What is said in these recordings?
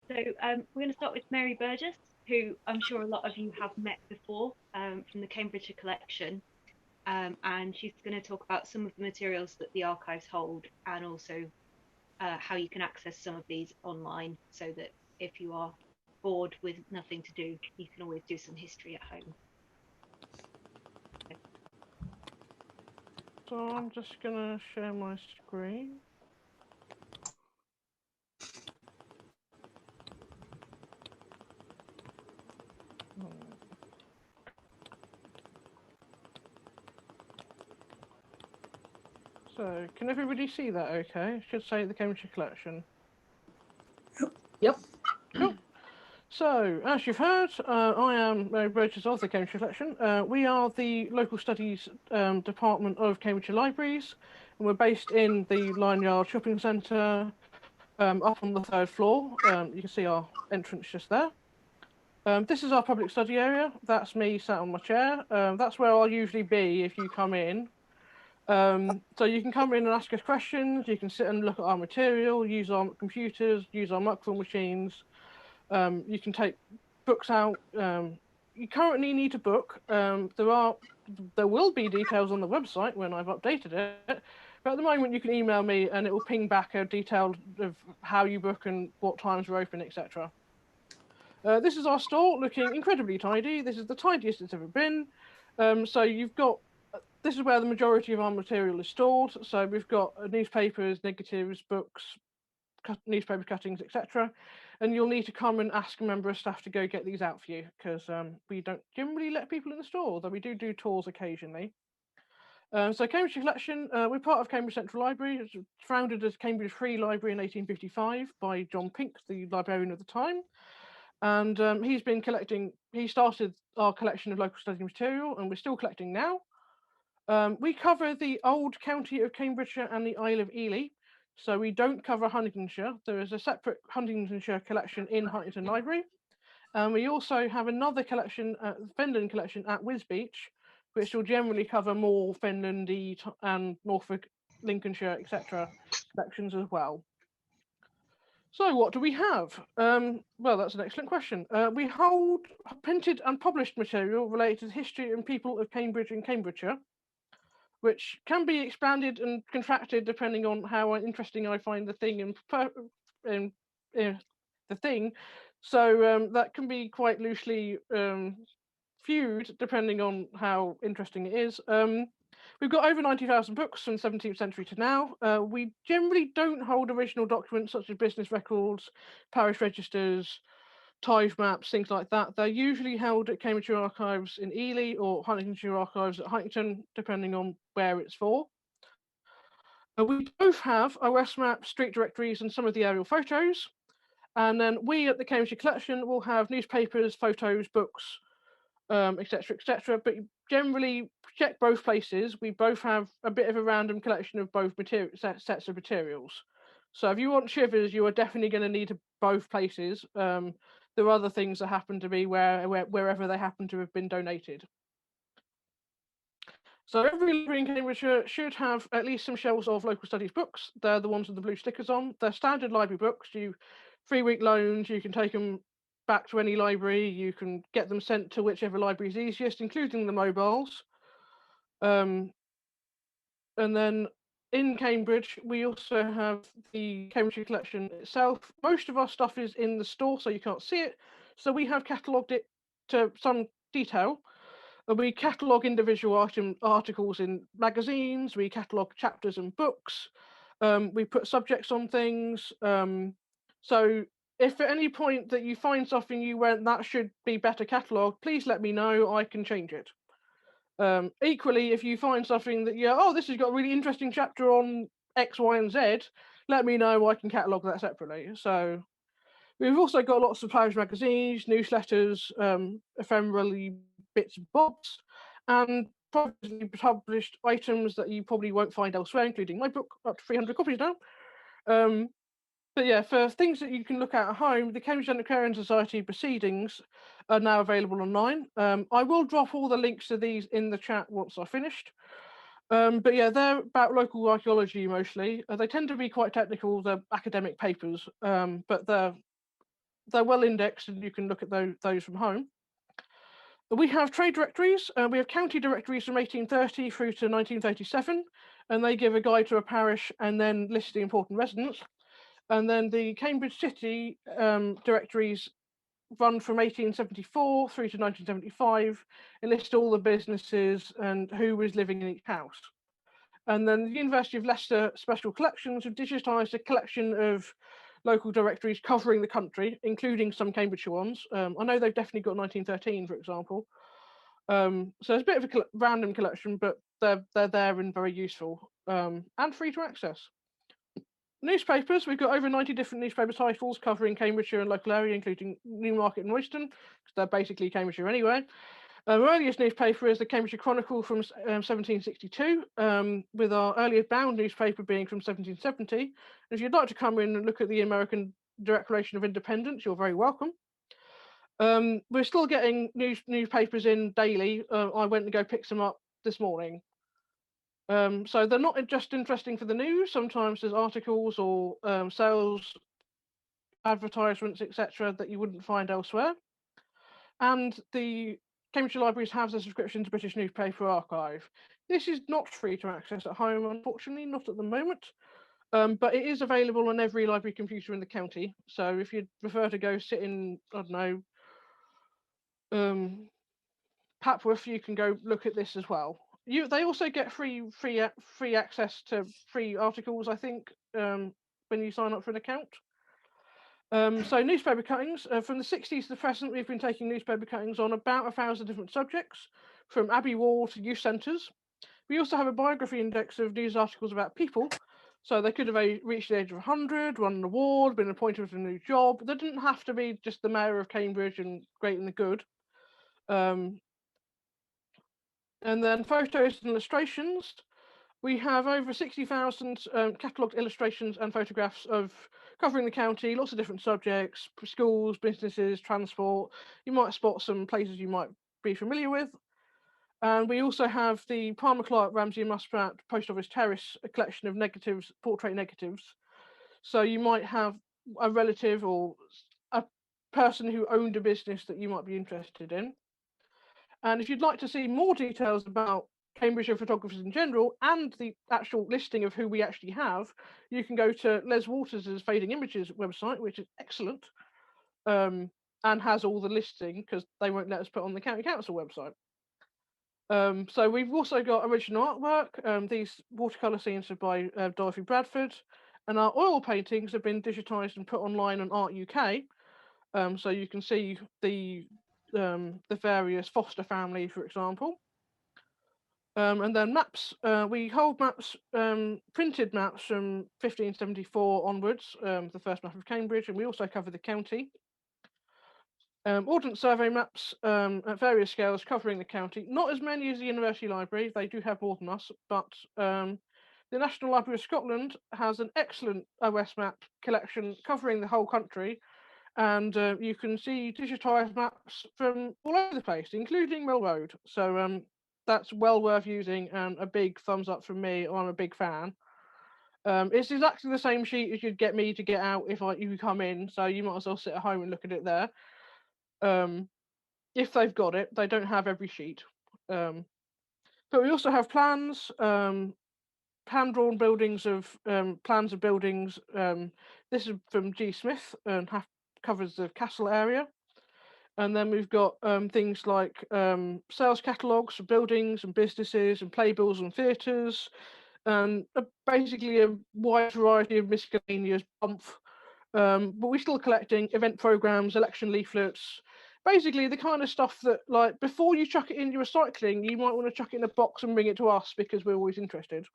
So we're going to start with Mary Burgess, who I'm sure a lot of you have met before from the Cambridgeshire Collection. And she's going to talk about some of the materials that the archives hold and also how you can access some of these online so that if you are bored with nothing to do, you can always do some history at home. So I'm just going to share my screen. So, can everybody see that okay? It should say the Cambridgeshire Collection. Yep. Cool. So, as you've heard, I am Mary Burgess of the Cambridgeshire Collection. We are the Local Studies Department of Cambridgeshire Libraries, and we're based in the Lion Yard Shopping Centre, up on the 3rd floor. You can see our entrance just there. This is our public study area. That's me sat on my chair. That's where I'll usually be if you come in. So you can come in and ask us questions. You can sit and look at our material, use our computers, use our microfilm machines. You can take books out. You currently need to book. There will be details on the website when I've updated it. But at the moment, you can email me and it will ping back a detail of how you book and what times we're open, etc. This is our store, looking incredibly tidy. This is the tidiest it's ever been. So you've got, this is where the majority of our material is stored. So we've got newspapers, negatives, books, newspaper cuttings, etc. And you'll need to come and ask a member of staff to go get these out for you, because we don't generally let people in the store, although we do tours occasionally. So Cambridgeshire Collection, we're part of Cambridge Central Library. It was founded as Cambridge Free Library in 1855 by John Pink, the librarian of the time. And he's been collecting, he started our collection of local study material, and we're still collecting now. We cover the old county of Cambridgeshire and the Isle of Ely. So we don't cover Huntingdonshire. There is a separate Huntingdonshire collection in Huntingdon Library. And we also have another collection, Fenland collection at Wisbeach, which will generally cover more Fenlandy and Norfolk, Lincolnshire, etc. collections as well. So what do we have? Well, that's an excellent question. We hold printed and published material related to the history and people of Cambridge and Cambridgeshire, which can be expanded and contracted depending on how interesting I find the thing and the thing. So that can be quite loosely viewed depending on how interesting it is. We've got over 90,000 books from the 17th century to now. We generally don't hold original documents such as business records, parish registers, tithe maps, things like that. They're usually held at Cambridgeshire Archives in Ely or Huntingdonshire Archives at Huntingdon, depending on where it's for. We both have OS maps, street directories, and some of the aerial photos. And then we at the Cambridgeshire Collection will have newspapers, photos, books, etc., etc. But generally check both places. We both have a bit of a random collection of both sets of materials. So if you want shivers, you are definitely going to need both places. There are other things that happen to be wherever they happen to have been donated. So every library in Cambridgeshire should have at least some shelves of local studies books. They're the ones with the blue stickers on. They're standard library books. 3-week loans, you can take them back to any library. You can get them sent to whichever library is easiest, including the mobiles. And then in Cambridge, we also have the Cambridgeshire Collection itself. Most of our stuff is in the store, so you can't see it. So we have catalogued it to some detail. And we catalogue individual articles in magazines. We catalogue chapters and books. We put subjects on things. So if at any point that you find something you went, that should be better catalogued, please let me know. I can change it. Equally, if you find something that, this has got a really interesting chapter on X, Y, and Z, let me know. I can catalogue that separately. So we've also got lots of parish magazines, newsletters, ephemerally bits and bobs, and privately published items that you probably won't find elsewhere, including my book, up to 300 copies now. But yeah, for things that you can look at home, the Cambridge Antiquarian Society Proceedings are now available online. I will drop all the links to these in the chat once I've finished. But yeah, they're about local archaeology mostly. They tend to be quite technical, they're academic papers, but they're they're well indexed, and you can look at those from home. We have trade directories. We have county directories from 1830 through to 1937, and they give a guide to a parish and then list the important residents. And then the Cambridge City directories run from 1874 through to 1975 and list all the businesses and who was living in each house. And then the University of Leicester Special Collections have digitised a collection of local directories covering the country, including some Cambridgeshire ones. I know they've definitely got 1913, for example. So it's a bit of a random collection, but they're there and very useful and free to access. Newspapers, we've got over 90 different newspaper titles covering Cambridgeshire and local area, including Newmarket and Royston, because they're basically Cambridgeshire anyway. Our earliest newspaper is the Cambridgeshire Chronicle from 1762, with our earliest bound newspaper being from 1770. If you'd like to come in and look at the American Declaration of Independence, you're very welcome. We're still getting newspapers in daily. I went to go pick some up this morning. So they're not just interesting for the news. Sometimes there's articles or sales advertisements, etc., that you wouldn't find elsewhere. And the Cambridgeshire Libraries have a subscription to British Newspaper Archive. This is not free to access at home, unfortunately, not at the moment. But it is available on every library computer in the county. So if you'd prefer to go sit in, I don't know, Papworth, you can go look at this as well. They also get free access to free articles, I think, when you sign up for an account. So newspaper cuttings, from the 60s to the present, we've been taking newspaper cuttings on about 1,000 different subjects, from Abbey Wall to youth centres. We also have a biography index of news articles about people. So they could have reached the age of 100, won an award, been appointed to a new job. They didn't have to be just the mayor of Cambridge and great and the good. And then photos and illustrations. We have over 60,000 catalogued illustrations and photographs of covering the county, lots of different subjects, schools, businesses, transport. You might spot some places you might be familiar with. And we also have the Palmer Clark Ramsey and Muspratt Post Office Terrace, a collection of negatives, portrait negatives. So you might have a relative or a person who owned a business that you might be interested in. And if you'd like to see more details about Cambridgeshire photographers in general and the actual listing of who we actually have, you can go to Les Waters' Fading Images website, which is excellent, and has all the listing because they won't let us put on the county council website. So we've also got original artwork. These watercolour scenes are by Dorothy Bradford, and our oil paintings have been digitised and put online on Art UK. So you can see the various Foster family, for example. And then maps, we hold maps, printed maps from 1574 onwards, the first map of Cambridge, and we also cover the county. Ordnance survey maps at various scales covering the county, not as many as the University Library, they do have more than us, but the National Library of Scotland has an excellent OS map collection covering the whole country, and you can see digitised maps from all over the place, including Mill Road. So that's well worth using, and a big thumbs up from me. I'm a big fan. It's exactly the same sheet as you'd get me to get out if you come in, so you might as well sit at home and look at it there. If they've got it, they don't have every sheet. But we also have plans, hand-drawn buildings of plans of buildings. This is from G. Smith and covers the castle area. And then we've got things like sales catalogues for buildings and businesses and playbills and theatres, and basically a wide variety of miscellaneous bump. But we're still collecting event programmes, election leaflets, basically the kind of stuff that, like, before you chuck it in your recycling, you might want to chuck it in a box and bring it to us because we're always interested.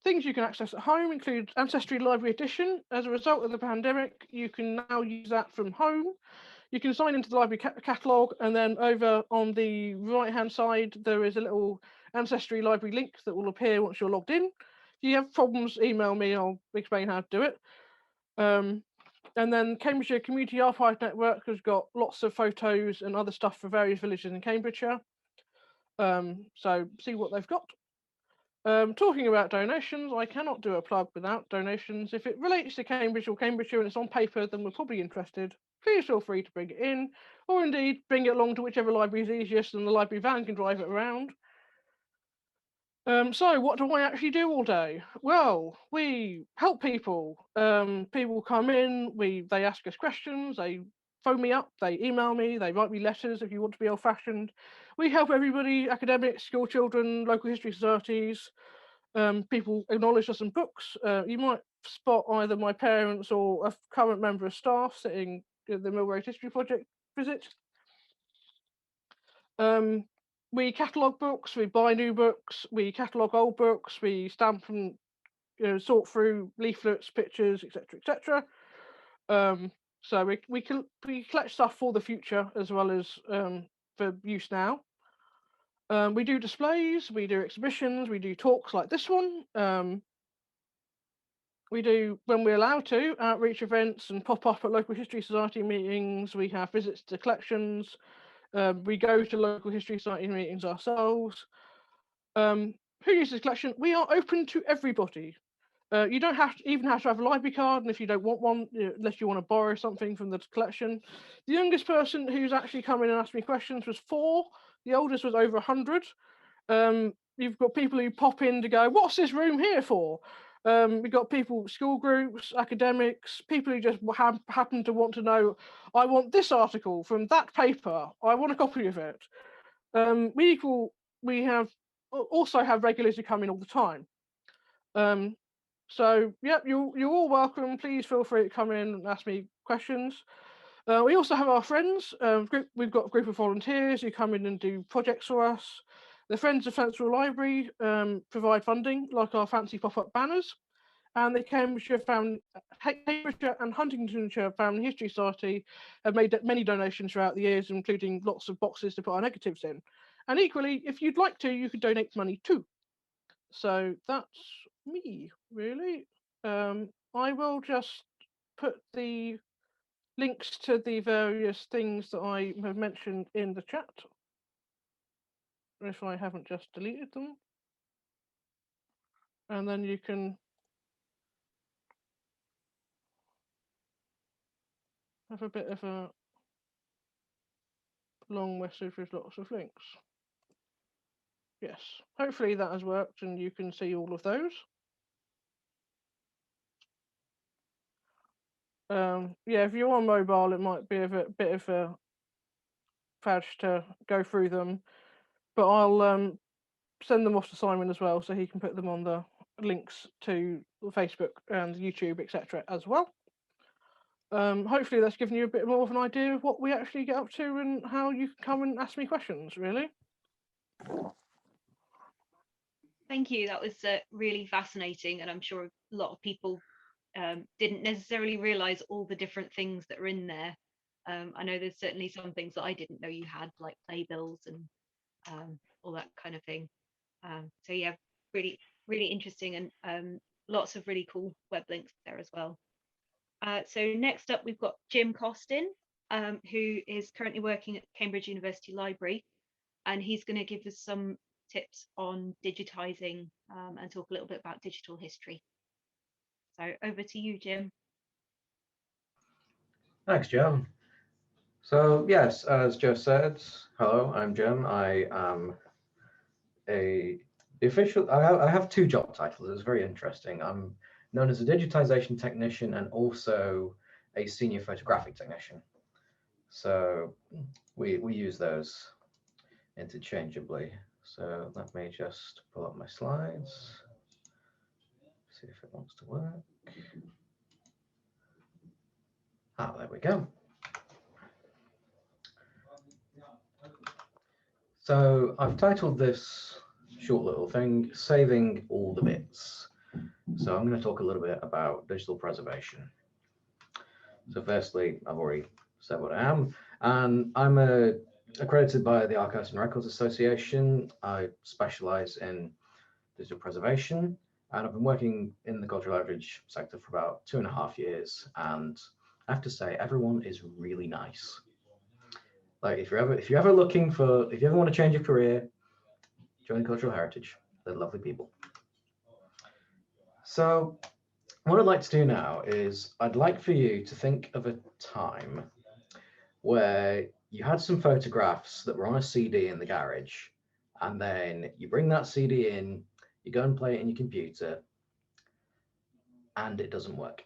Things you can access at home include Ancestry Library Edition. As a result of the pandemic, you can now use that from home. You can sign into the library catalogue, and then over on the right-hand side, there is a little Ancestry Library link that will appear once you're logged in. If you have problems, email me, I'll explain how to do it. And then Cambridgeshire Community Archive Network has got lots of photos and other stuff for various villages in Cambridgeshire. So see what they've got. Talking about donations, I cannot do a plug without donations. If it relates to Cambridge or Cambridgeshire and it's on paper, then we're probably interested. Please feel free to bring it in, or indeed bring it along to whichever library is easiest and the library van can drive it around. So what do I actually do all day? Well, we help people. People come in, they ask us questions, they phone me up, they email me, they write me letters if you want to be old-fashioned. We help everybody, academics, school children, local history societies. People acknowledge us in books. You might spot either my parents or a current member of staff sitting at the Mill Road History Project visit. We catalogue books, we buy new books, we catalogue old books, we stamp and sort through leaflets, pictures, etc., etc. So we collect stuff for the future as well as for use now. We do displays, we do exhibitions, we do talks like this one. We do, when we're allowed to, outreach events and pop up at local history society meetings. We have visits to collections. We go to local history society meetings ourselves. Who uses collection? We are open to everybody. You don't even have to have a library card, and if you don't want one, unless you want to borrow something from the collection. The youngest person who's actually come in and asked me questions was 4. The oldest was over 100. You've got people who pop in to go, what's this room here for? We've got people, school groups, academics, people who just happen to want to know, I want this article from that paper, I want a copy of it. We also have regulars who come in all the time. So, yep, you're all welcome. Please feel free to come in and ask me questions. We also have our friends. We've got a group of volunteers who come in and do projects for us. The Friends of Central Library provide funding, like our fancy pop-up banners. And the Cambridgeshire and Huntingdonshire Family History Society have made many donations throughout the years, including lots of boxes to put our negatives in. And equally, if you'd like to, you could donate money too. So that's me, really. I will just put the links to the various things that I have mentioned in the chat, if I haven't just deleted them. And then you can have a bit of a long message with lots of links. Yes, hopefully that has worked and you can see all of those. Yeah, if you're on mobile, it might be a bit of a fudge to go through them, but I'll send them off to Simon as well, so he can put them on the links to Facebook and YouTube, etc. as well. Hopefully that's given you a bit more of an idea of what we actually get up to and how you can come and ask me questions, really. Thank you. That was really fascinating, and I'm sure a lot of people didn't necessarily realise all the different things that are in there. I know there's certainly some things that I didn't know you had, like playbills and all that kind of thing. So yeah, really, really interesting, and lots of really cool web links there as well. So next up, we've got Jim Costin, who is currently working at Cambridge University Library, and he's going to give us some tips on digitising and talk a little bit about digital history. So over to you, Jim. Thanks, Jim. So yes, as Joe said, hello, I'm Jim. I am I have 2 job titles. It's very interesting. I'm known as a digitization technician and also a senior photographic technician. So we use those interchangeably. So let me just pull up my slides, see if it wants to work. Ah, there we go. So I've titled this short little thing, Saving All the Bits. So I'm going to talk a little bit about digital preservation. So firstly, I've already said what I am, and I'm accredited by the Archives and Records Association. I specialize in digital preservation, and I've been working in the cultural outreach sector for about 2.5 years, and I have to say, everyone is really nice. Like if you're ever want to change your career, join Cultural Heritage. They're lovely people. So what I'd like to do now is I'd like for you to think of a time where you had some photographs that were on a CD in the garage, and then you bring that CD in, you go and play it in your computer, and it doesn't work.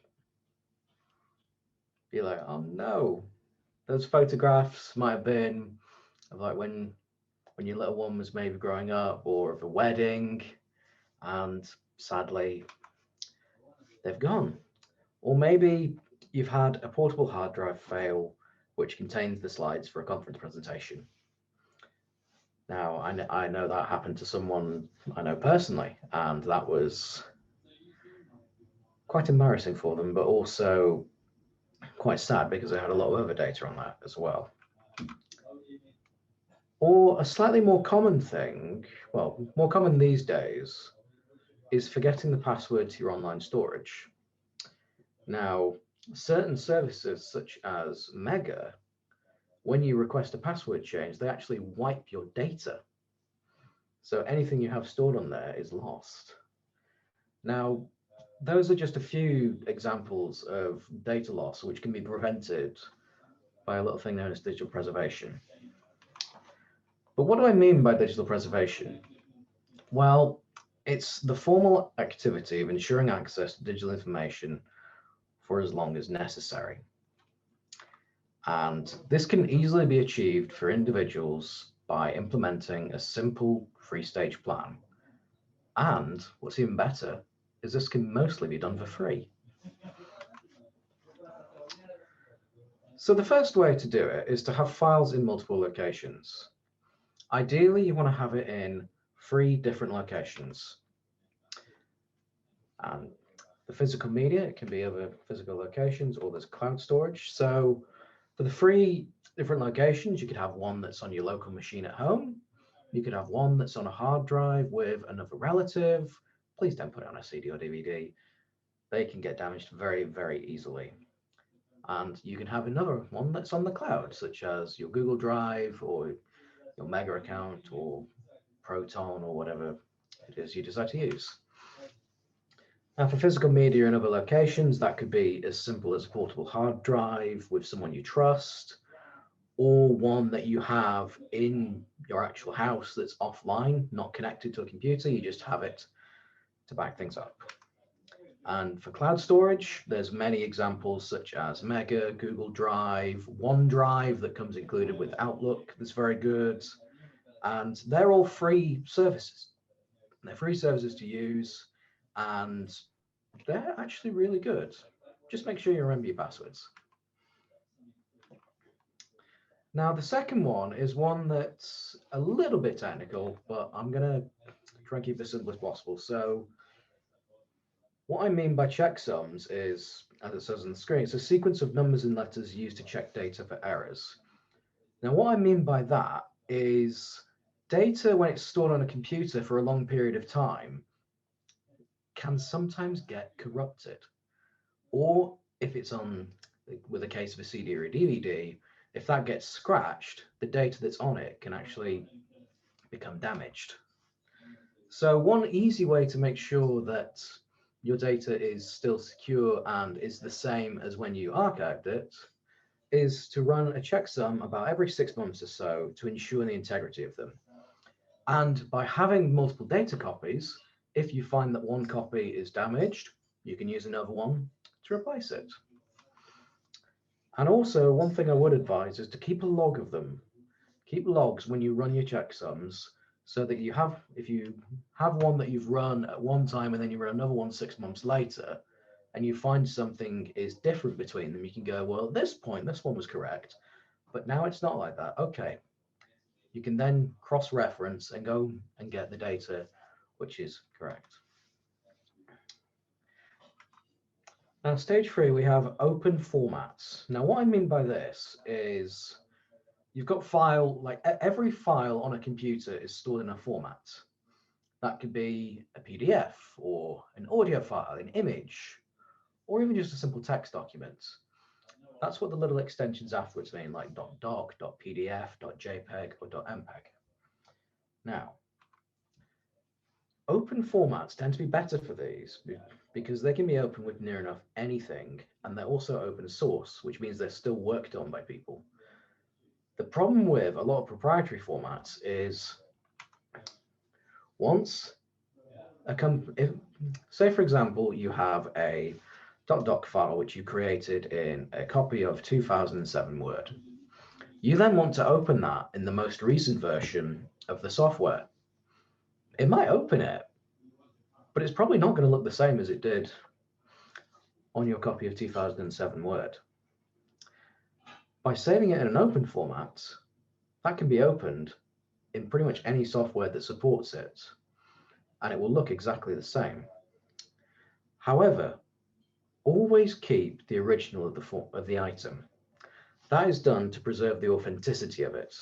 You're like, oh no, those photographs might have been of like when your little one was maybe growing up, or of a wedding, and sadly they've gone. Or maybe you've had a portable hard drive fail which contains the slides for a conference presentation. Now, I know that happened to someone I know personally, and that was quite embarrassing for them, but also quite sad because they had a lot of other data on that as well. Or a slightly more common thing, well, more common these days, is forgetting the password to your online storage. Now, certain services such as Mega, when you request a password change, they actually wipe your data. So anything you have stored on there is lost. Now, those are just a few examples of data loss which can be prevented by a little thing known as digital preservation. But what do I mean by digital preservation? Well, it's the formal activity of ensuring access to digital information for as long as necessary. And this can easily be achieved for individuals by implementing a simple three-stage plan. And what's even better is this can mostly be done for free. So the first way to do it is to have files in multiple locations. Ideally, you want to have it in 3 different locations. And the physical media, it can be other physical locations, or there's cloud storage. So for the 3 different locations, you could have one that's on your local machine at home. You could have one that's on a hard drive with another relative. Please don't put it on a CD or DVD. They can get damaged very, very easily. And you can have another one that's on the cloud, such as your Google Drive or your Mega account or Proton or whatever it is you decide to use. Now, for physical media in other locations, that could be as simple as a portable hard drive with someone you trust, or one that you have in your actual house that's offline, not connected to a computer. You just have it to back things up. And for cloud storage, there's many examples such as Mega, Google Drive, OneDrive that comes included with Outlook that's very good. And they're all free services. They're free services to use, and they're actually really good. Just make sure you remember your passwords. Now, the second one is one that's a little bit technical, but I'm going to try and keep it as simple as possible. So what I mean by checksums is, as it says on the screen, it's a sequence of numbers and letters used to check data for errors. Now, what I mean by that is data, when it's stored on a computer for a long period of time, can sometimes get corrupted. Or if it's on, with a case of a CD or a DVD, if that gets scratched, the data that's on it can actually become damaged. So one easy way to make sure that your data is still secure and is the same as when you archived it is to run a checksum about every 6 months or so to ensure the integrity of them. And by having multiple data copies, if you find that one copy is damaged, you can use another one to replace it. And also, one thing I would advise is to keep a log of them. Keep logs when you run your checksums, so that you have, if you have one that you've run at one time and then you run another one 6 months later, and you find something is different between them, you can go, well, at this point, this one was correct, but now it's not like that. Okay. You can then cross-reference and go and get the data which is correct. Now, stage 3, we have open formats. Now, what I mean by this is you've got file, like every file on a computer is stored in a format. That could be a PDF or an audio file, an image, or even just a simple text document. That's what the little extensions afterwards mean, like .doc, .pdf, .jpeg, or .mpeg. Now, open formats tend to be better for these because they can be open with near enough anything, and they're also open source, which means they're still worked on by people. The problem with a lot of proprietary formats is once say for example, you have a .doc file which you created in a copy of 2007 Word. You then want to open that in the most recent version of the software. It might open it, but it's probably not going to look the same as it did on your copy of 2007 Word. By saving it in an open format, that can be opened in pretty much any software that supports it, and it will look exactly the same. However, always keep the original of the item. That is done to preserve the authenticity of it.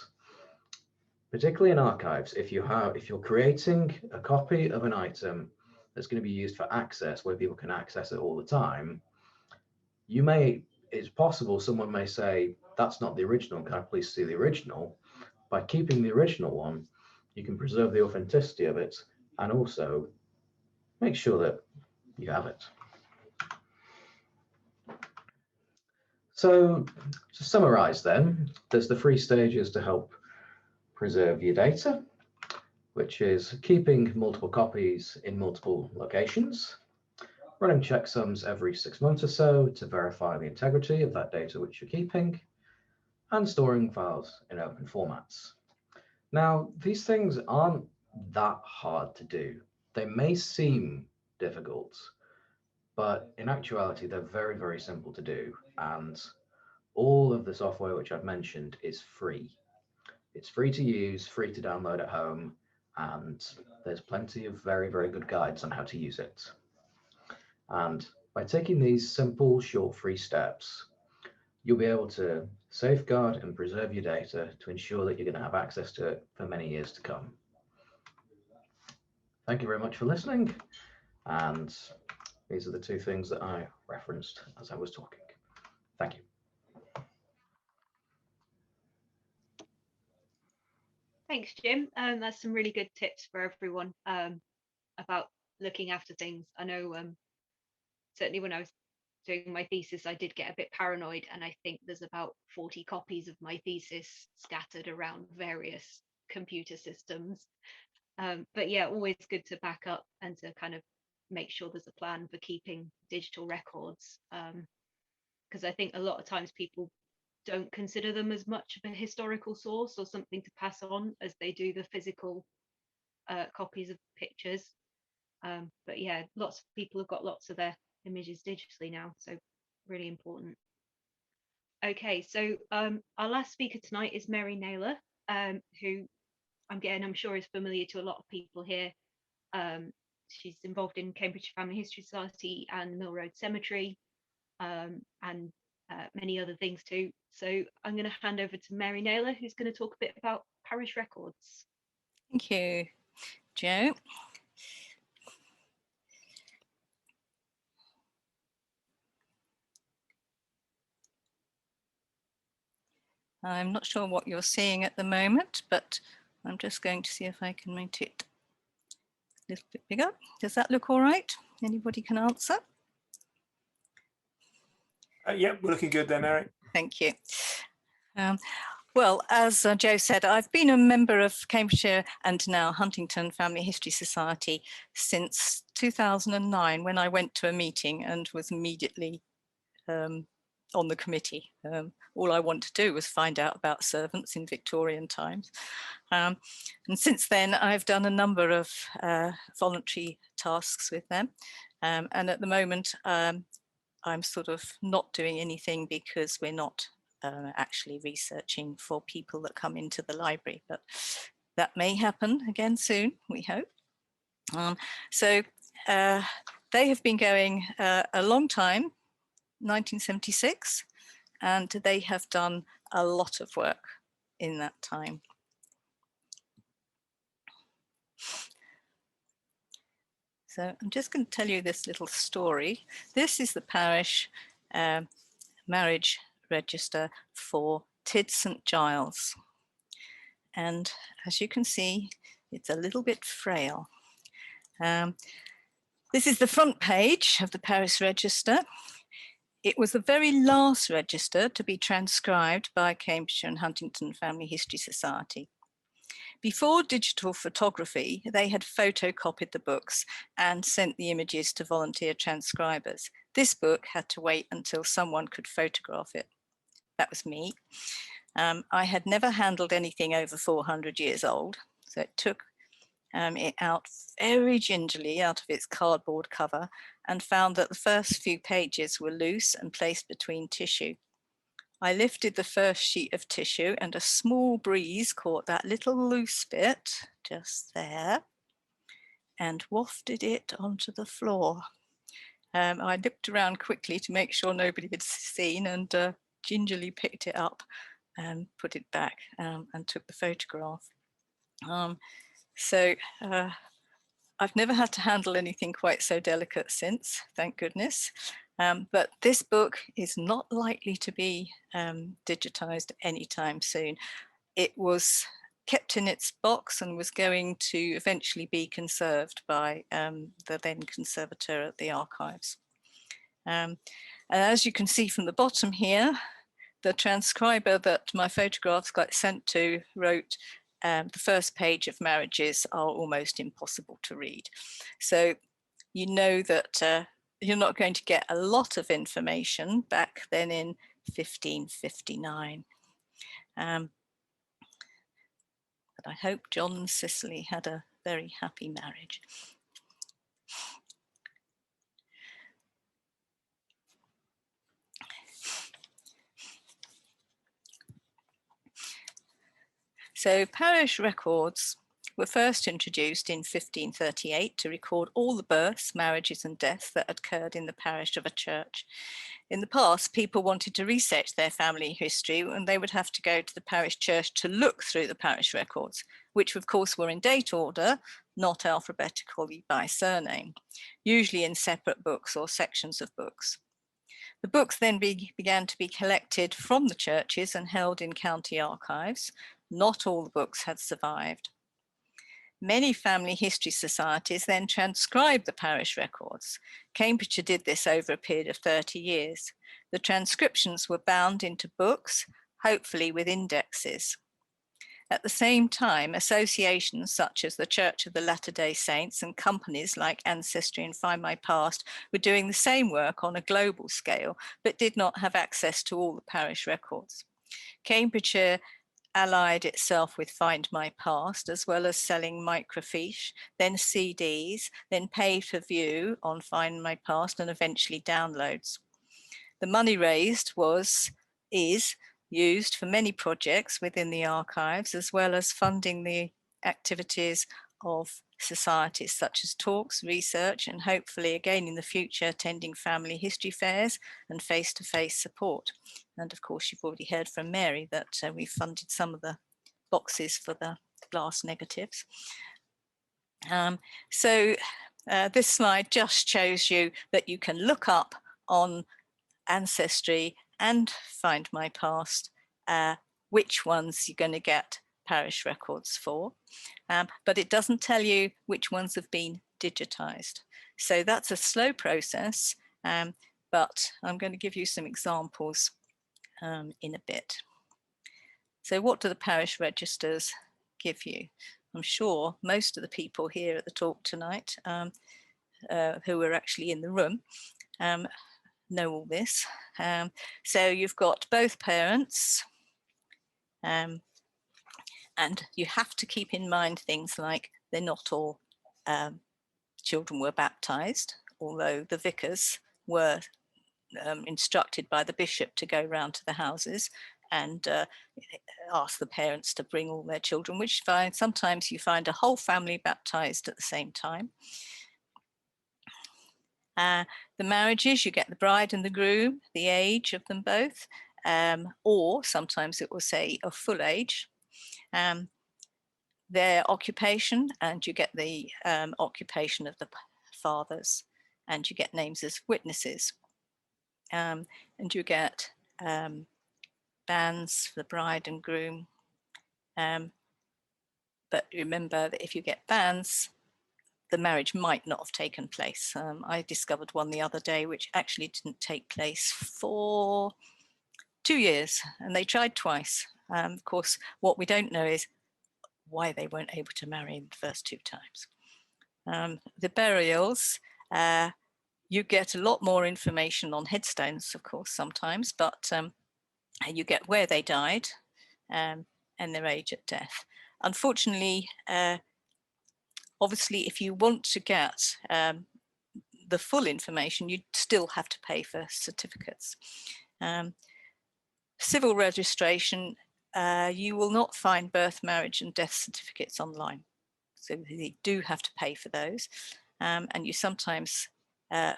Particularly in archives, if you're creating a copy of an item that's going to be used for access, where people can access it all the time, it's possible someone may say, that's not the original, can I please see the original? By keeping the original one, you can preserve the authenticity of it and also make sure that you have it. So to summarize then, there's the 3 stages to help preserve your data, which is keeping multiple copies in multiple locations, running checksums every 6 months or so to verify the integrity of that data which you're keeping, and storing files in open formats. Now, these things aren't that hard to do. They may seem difficult, but in actuality, they're very, very simple to do. And all of the software which I've mentioned is free. It's free to use, free to download at home, and there's plenty of very, very good guides on how to use it. And by taking these simple, short, free steps, you'll be able to safeguard and preserve your data to ensure that you're going to have access to it for many years to come. Thank you very much for listening. And these are the 2 things that I referenced as I was talking. Thank you. Thanks, Jim. That's some really good tips for everyone about looking after things. I know certainly when I was doing my thesis, I did get a bit paranoid, and I think there's about 40 copies of my thesis scattered around various computer systems. But yeah, always good to back up and to kind of make sure there's a plan for keeping digital records, because I think a lot of times people don't consider them as much of a historical source or something to pass on as they do the physical copies of pictures. But yeah, lots of people have got lots of their images digitally now, so really important. Okay, so our last speaker tonight is Mary Naylor, who I'm sure is familiar to a lot of people here. She's involved in Cambridgeshire Family History Society and Mill Road Cemetery, and many other things too. So I'm going to hand over to Mary Naylor, who's going to talk a bit about Parish Records. Thank you, Jo. I'm not sure what you're seeing at the moment, but I'm just going to see if I can make it a little bit bigger. Does that look all right? Anybody can answer? Yeah, we're looking good then, Eric. Thank you. Well, as Jo said, I've been a member of Cambridgeshire and now Huntington Family History Society since 2009, when I went to a meeting and was immediately on the committee. All I wanted to do was find out about servants in Victorian times. And since then, I've done a number of voluntary tasks with them. And at the moment, I'm sort of not doing anything because we're not actually researching for people that come into the library, but that may happen again soon, we hope. So they have been going a long time, 1976, and they have done a lot of work in that time. So I'm just going to tell you this little story. This is the parish marriage register for Tid St Giles. And as you can see, it's a little bit frail. This is the front page of the Parish Register. It was the very last register to be transcribed by Cambridgeshire and Huntington Family History Society. Before digital photography, they had photocopied the books and sent the images to volunteer transcribers. This book had to wait until someone could photograph it. That was me. I had never handled anything over 400 years old, so it took it out very gingerly out of its cardboard cover and found that the first few pages were loose and placed between tissue. I lifted the first sheet of tissue and a small breeze caught that little loose bit just there and wafted it onto the floor. I looked around quickly to make sure nobody had seen and gingerly picked it up and put it back and took the photograph. I've never had to handle anything quite so delicate since, thank goodness. But this book is not likely to be digitized anytime soon. It was kept in its box and was going to eventually be conserved by the then conservator at the archives. And as you can see from the bottom here, the transcriber that my photographs got sent to wrote, the first page of marriages are almost impossible to read. So you know that you're not going to get a lot of information back then in 1559. But I hope John and Cicely had a very happy marriage. So parish records were first introduced in 1538 to record all the births, marriages and deaths that occurred in the parish of a church. In the past, people wanted to research their family history and they would have to go to the parish church to look through the parish records, which of course were in date order, not alphabetically by surname, usually in separate books or sections of books. The books then began to be collected from the churches and held in county archives. Not all the books had survived. Many family history societies then transcribed the parish records. Cambridgeshire did this over a period of 30 years. The transcriptions were bound into books, hopefully with indexes. At the same time, associations such as the Church of the Latter-day Saints and companies like Ancestry and Find My Past were doing the same work on a global scale, but did not have access to all the parish records. Cambridgeshire allied itself with Find My Past, as well as selling microfiche, then CDs, then pay-per-view on Find My Past, and eventually downloads. The money raised is used for many projects within the archives, as well as funding the activities of societies such as talks, research, and hopefully again in the future attending family history fairs and face-to-face support. And of course, you've already heard from Mary that we funded some of the boxes for the glass negatives. This slide just shows you that you can look up on Ancestry and Find My Past which ones you're going to get parish records for, but it doesn't tell you which ones have been digitized. So that's a slow process, but I'm going to give you some examples in a bit. So what do the parish registers give you? I'm sure most of the people here at the talk tonight who are actually in the room know all this. So you've got both parents, and you have to keep in mind things like they're not all children were baptized, although the vicars were instructed by the bishop to go round to the houses and ask the parents to bring all their children, which sometimes you find a whole family baptized at the same time. The marriages, you get the bride and the groom, the age of them both, or sometimes it will say of full age, their occupation, and you get the occupation of the fathers, and you get names as witnesses, and you get banns for the bride and groom. But remember that if you get banns, the marriage might not have taken place. I discovered one the other day which actually didn't take place for 2 years, and they tried twice. Of course, what we don't know is why they weren't able to marry the first 2 times. The burials, you get a lot more information on headstones, of course, sometimes, but you get where they died and their age at death. Unfortunately, obviously, if you want to get the full information, you still have to pay for certificates. Civil registration, you will not find birth, marriage and death certificates online. So you do have to pay for those. And you sometimes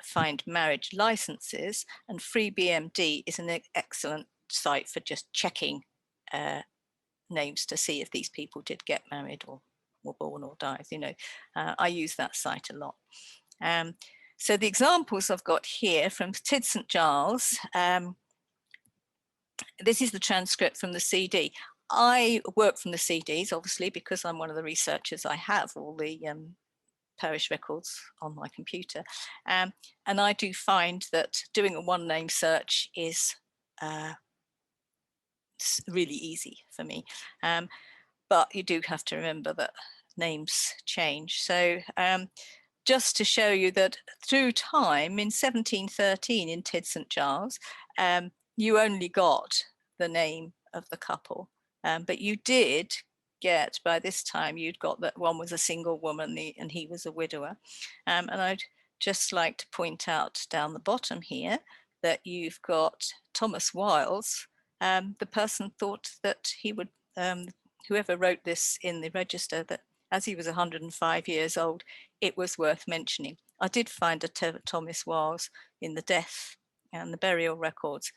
find marriage licenses, and Free BMD is an excellent site for just checking names to see if these people did get married or were born or died. You know, I use that site a lot. So the examples I've got here from Tid St Giles, this is the transcript from the CD. I work from the CDs, obviously, because I'm one of the researchers. I have all the parish records on my computer. And I do find that doing a one name search is really easy for me. But you do have to remember that names change. So just to show you that through time, in 1713 in Tid St Giles, you only got the name of the couple, but you did get, by this time, you'd got that one was a single woman and he was a widower. And I'd just like to point out down the bottom here that you've got Thomas Wiles. The person thought that he would, whoever wrote this in the register, that as he was 105 years old, it was worth mentioning. I did find a Thomas Wiles in the death and the burial records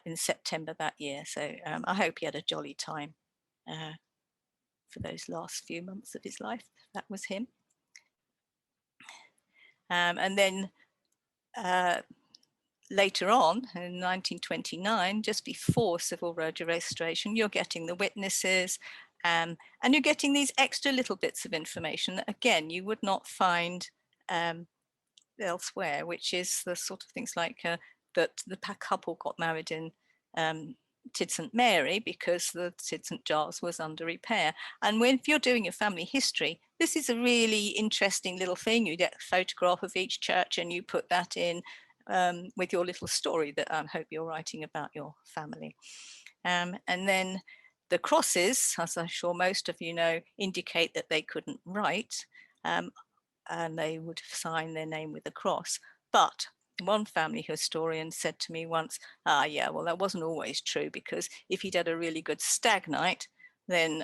in September that year. So I hope he had a jolly time for those last few months of his life. That was him. And then later on, in 1929, just before civil registration, you're getting the witnesses, and you're getting these extra little bits of information that, again, you would not find elsewhere, which is the sort of things like that the couple got married in Tid St Mary because the Tid St Giles was under repair. And if you're doing your family history, this is a really interesting little thing. You get a photograph of each church and you put that in with your little story that I hope you're writing about your family. And then the crosses, as I'm sure most of you know, indicate that they couldn't write, and they would sign their name with a cross. But one family historian said to me once, yeah, well, that wasn't always true, because if he'd had a really good stag night, then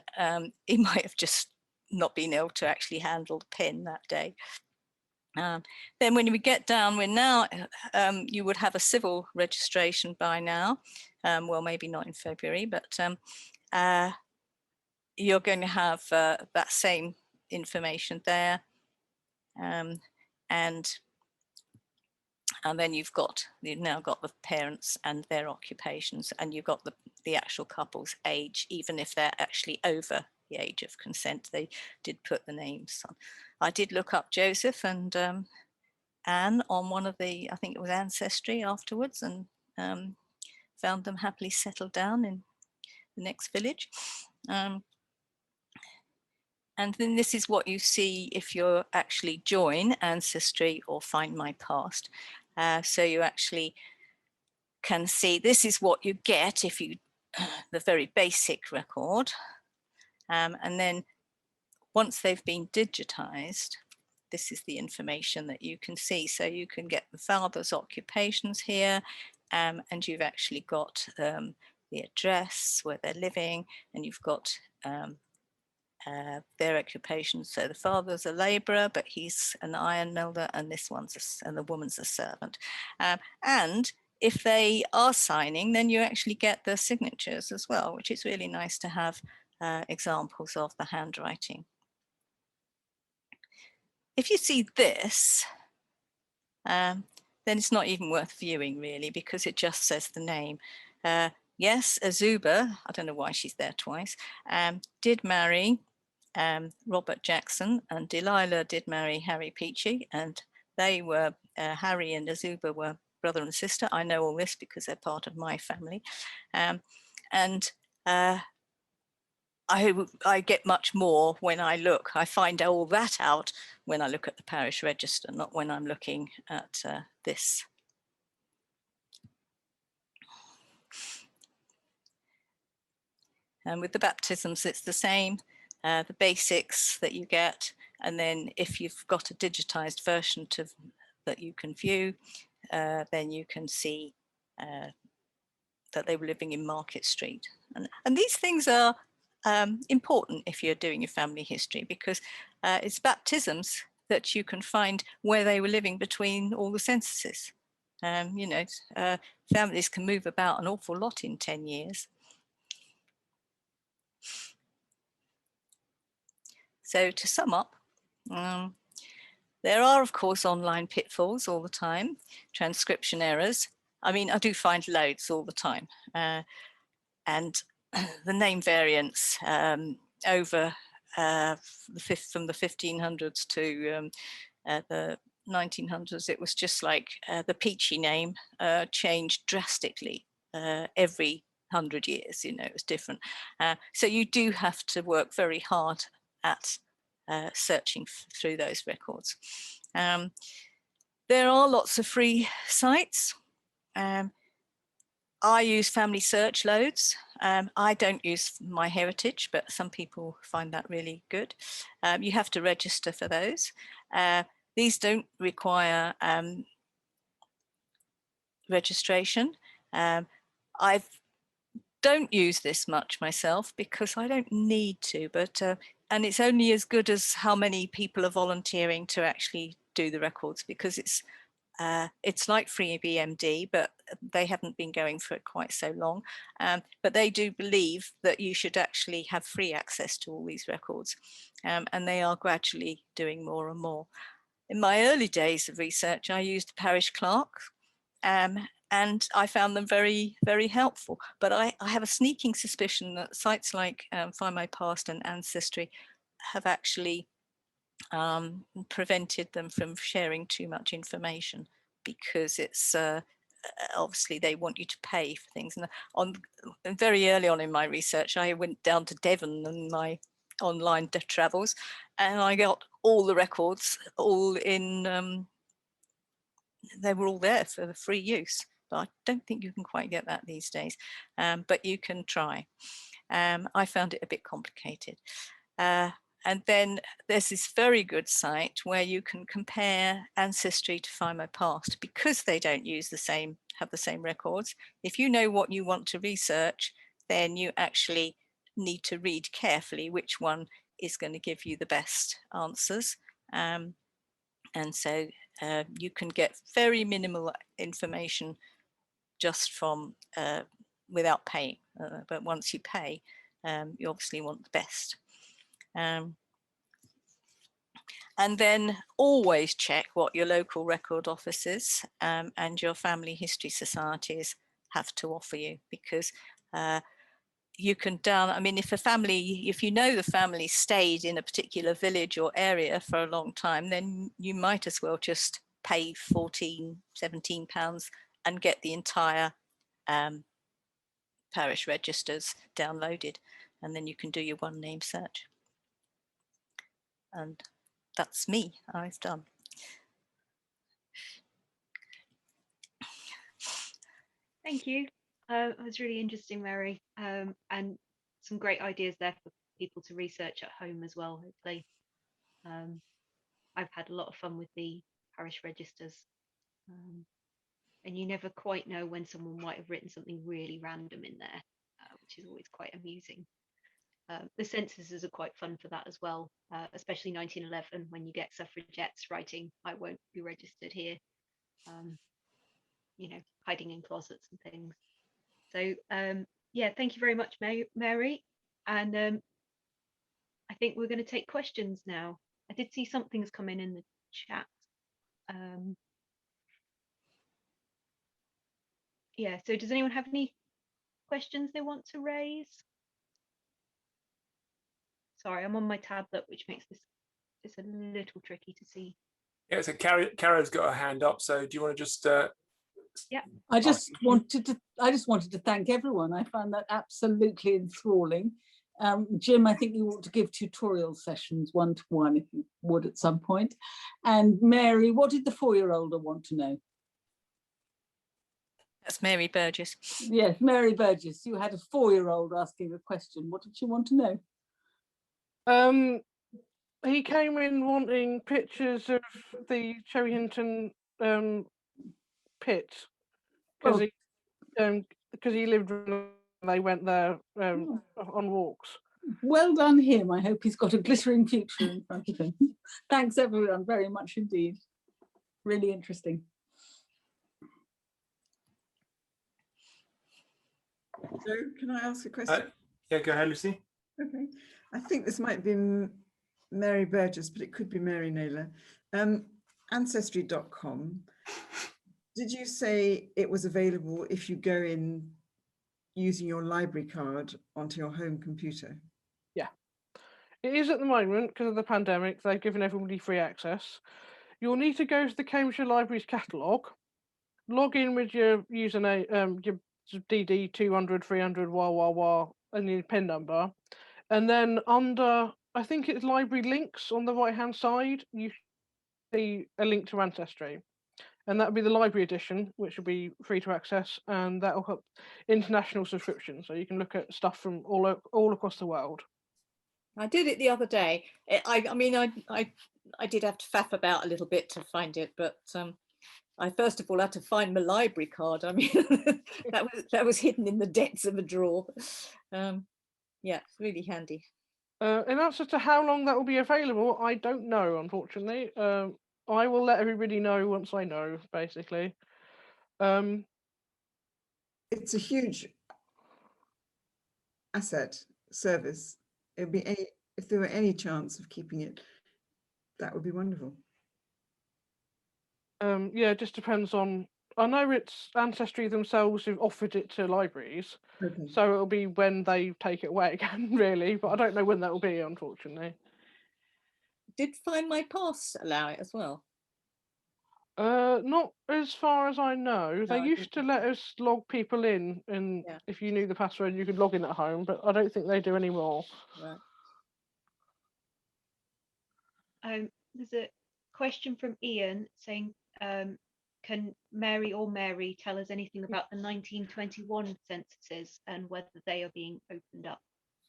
he might have just not been able to actually handle the pen that day. Then when we get down, we're now, you would have a civil registration by now. Well, maybe not in February, but you're going to have that same information there. And then you've now got the parents and their occupations, and you've got the actual couple's age, even if they're actually over the age of consent. They did put the names on. I did look up Joseph and Anne on one of the, I think it was Ancestry afterwards, and found them happily settled down in the next village. And then this is what you see if you actually join Ancestry or Find My Past. So you actually can see, this is what you get if you, the very basic record. And then once they've been digitized, this is the information that you can see. So you can get the father's occupations here, and you've actually got the address where they're living, and you've got their occupation. So the father's a labourer, but he's an iron melder, and this one's and the woman's a servant. And if they are signing, then you actually get the signatures as well, which is really nice to have examples of the handwriting. If you see this, then it's not even worth viewing really, because it just says the name. Yes, Azuba, I don't know why she's there twice, did marry Robert Jackson and Delilah did marry Harry Peachy, and they were, Harry and Azuba were brother and sister. I know all this because they're part of my family. And I get much more when I look. I find all that out when I look at the parish register, not when I'm looking at this. And with the baptisms, it's the same, the basics that you get. And then if you've got a digitized version that you can view, then you can see that they were living in Market Street. And these things are important if you're doing your family history, because it's baptisms that you can find where they were living between all the censuses. You know, families can move about an awful lot in 10 years. So to sum up, there are, of course, online pitfalls all the time, transcription errors. I mean, I do find loads all the time. And the name variants over from the 1500s to the 1900s, it was just like the Peachy name changed drastically every 100 years, you know, it was different. So you do have to work very hard at searching through those records. There are lots of free sites. I use Family Search loads. I don't use MyHeritage, but some people find that really good. You have to register for those. These don't require registration. I don't use this much myself because I don't need to, but and it's only as good as how many people are volunteering to actually do the records, because it's like free BMD, but they haven't been going for quite so long. But they do believe that you should actually have free access to all these records, and they are gradually doing more and more. In my early days of research, I used parish clerks, and I found them very, very helpful. But I have a sneaking suspicion that sites like Find My Past and Ancestry have actually prevented them from sharing too much information, because it's obviously they want you to pay for things. And very early on in my research, I went down to Devon and my online travels, and I got all the records all in, they were all there for the free use. But I don't think you can quite get that these days, but you can try. I found it a bit complicated. And then there's this very good site where you can compare Ancestry to Find My Past, because they don't use have the same records. If you know what you want to research, then you actually need to read carefully which one is going to give you the best answers. And so you can get very minimal information just from without paying. But once you pay, you obviously want the best. And then always check what your local record offices and your family history societies have to offer you, because you can I mean, if you know the family stayed in a particular village or area for a long time, then you might as well just pay £17 and get the entire parish registers downloaded, and then you can do your one name search. And that's me, I've done. Thank you. It was really interesting, Mary, and some great ideas there for people to research at home as well, hopefully. I've had a lot of fun with the parish registers, and you never quite know when someone might have written something really random in there, which is always quite amusing. The censuses are quite fun for that as well, especially 1911, when you get suffragettes writing, "I won't be registered here," you know, hiding in closets and things. So yeah, thank you very much, Mary. And I think we're going to take questions now. I did see something's come in the chat. Yeah, so does anyone have any questions they want to raise? Sorry, I'm on my tablet, which makes this it's a little tricky to see. Yeah, so Cara's got her hand up. So do you want to just? Yeah. I just wanted to thank everyone. I found that absolutely enthralling. Jim, I think you ought to give tutorial sessions 1-to-1 if you would at some point. And Mary, what did the 4-year-old want to know? That's Mary Burgess. Yes, Mary Burgess, you had a 4-year-old asking a question. What did she want to know? He came in wanting pictures of the Cherry Hinton pit because he lived when they went there on walks. Well done him. I hope he's got a glittering future in front of him. Thanks everyone very much indeed. Really interesting. So can I ask a question? Yeah, go ahead, Lucy. Okay. I think this might be Mary Burgess, but it could be Mary Naylor. Ancestry.com. Did you say it was available if you go in using your library card onto your home computer? Yeah, it is at the moment because of the pandemic. They've given everybody free access. You'll need to go to the Cambridgeshire Library's catalogue, log in with your username, your DD 200 300 wah and your PIN number, and then under, I think it's library links on the right hand side, you see a link to Ancestry, and that'll be the library edition, which will be free to access, and that'll have international subscription, so you can look at stuff from all across the world. I did it the other day. I mean, I did have to faff about a little bit to find it, but I first of all had to find my library card. I mean, that was hidden in the depths of a drawer. Yeah, it's really handy. In answer to how long that will be available, I don't know, unfortunately. I will let everybody know once I know, basically. It's a huge asset service. It'd be if there were any chance of keeping it, that would be wonderful. Yeah, it just depends on. I know it's Ancestry themselves who've offered it to libraries, Okay. so it'll be when they take it away again, really. But I don't know when that will be, unfortunately. Did Find My Pass allow it as well? Not as far as I know. They I used to let us log people in, and Yeah. if you knew the password, you could log in at home. But I don't think they do anymore. Right. There's a question from Ian saying, can Mary or Mary tell us anything about the 1921 censuses and whether they are being opened up?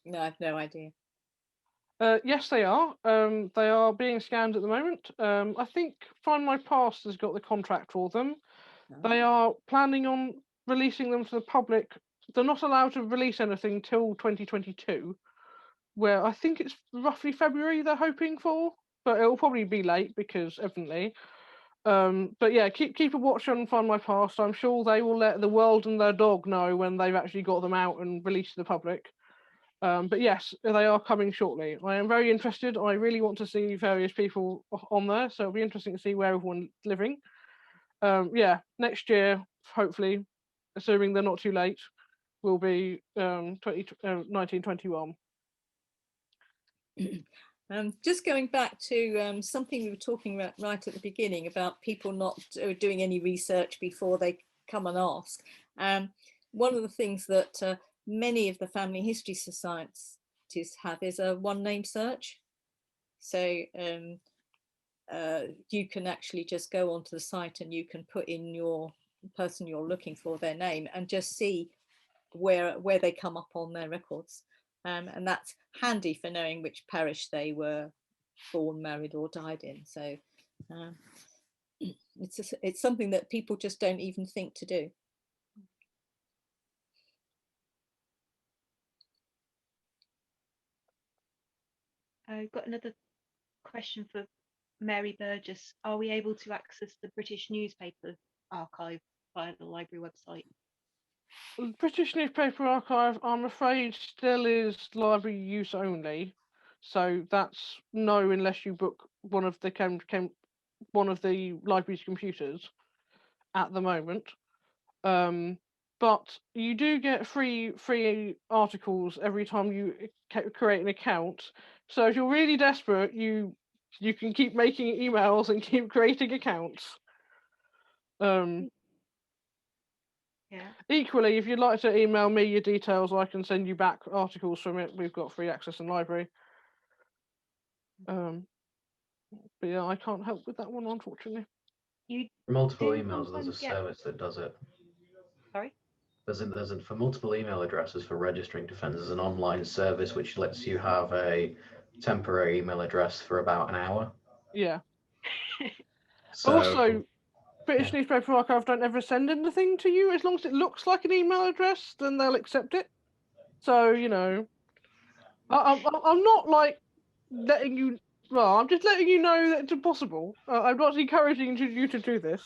No, I have no idea. Yes, they are. They are being scanned at the moment. I think Find My Past has got the contract for them. They are planning on releasing them to the public. They're not allowed to release anything till 2022, where I think it's roughly February they're hoping for, but it'll probably be late because evidently. But yeah, keep a watch on Find My Past. I'm sure they will let the world and their dog know when they've actually got them out and released to the public. But yes, they are coming shortly. I am very interested. I really want to see various people on there, so it'll be interesting to see where everyone's living. Yeah, next year, hopefully, assuming they're not too late, will be 1921. Just going back to something we were talking about right at the beginning about people not doing any research before they come and ask. One of the things that many of the family history societies have is a one name search. So you can actually just go onto the site and you can put in your person you're looking for, their name, and just see where they come up on their records. And that's handy for knowing which parish they were born, married or died in. So it's something that people just don't even think to do. I've got another question for Mary Burgess. Are we able to access the British newspaper archive via the library website? British Newspaper Archive, I'm afraid, still is library use only. So that's no, unless you book one of the one of the library's computers at the moment. But you do get free articles every time you create an account So if you're really desperate, you can keep making emails and keep creating accounts. Yeah. Equally, if you'd like to email me your details, I can send you back articles from it. We've got free access in library. But yeah, I can't help with that one, unfortunately. For multiple do emails, there's a sometimes get- service that does it. Sorry? For multiple email addresses for registering defenders, there's an online service which lets you have a temporary email address for about an hour. Yeah. So, Also, British Newspaper Archive don't ever send anything to you. As long as it looks like an email address, then they'll accept it. So, you know, I'm not like letting you, well, I'm just letting you know that it's impossible. I'm not encouraging you to do this.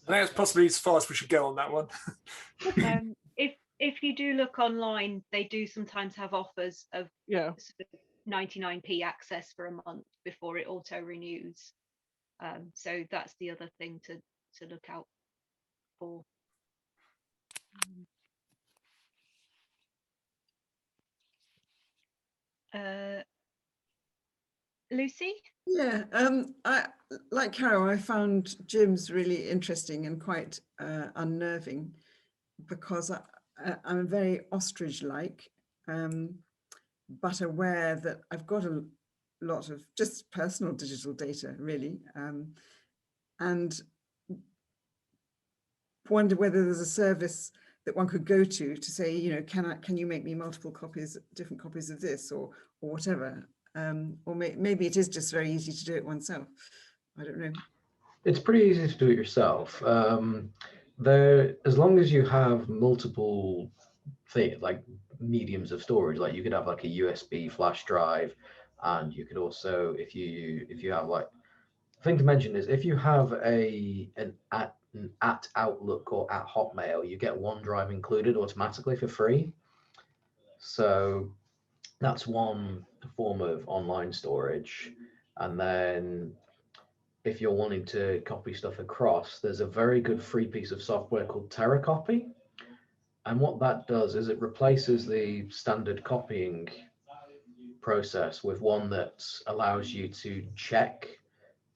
I think that's possibly as far as we should go on that one. If you do look online, they do sometimes have offers of Yeah. 99p access for a month before it auto renews. So that's the other thing to look out for. Lucy? Yeah, I like Carol, I found Jim's really interesting and quite unnerving, because I'm very ostrich-like, but aware that I've got a lot of just personal digital data, really, and wonder whether there's a service that one could go to say, you know, can you make me multiple copies, different copies of this, or whatever. Or maybe it is just very easy to do it oneself. I don't know. it's pretty easy to do it yourself. As long as you have multiple like mediums of storage, like you could have like a USB flash drive, and you could also, if you have like, the thing to mention is if you have an at Outlook or at Hotmail, you get OneDrive included automatically for free. So that's one form of online storage. And then if you're wanting to copy stuff across, there's a very good free piece of software called TerraCopy. And what that does is it replaces the standard copying process with one that allows you to check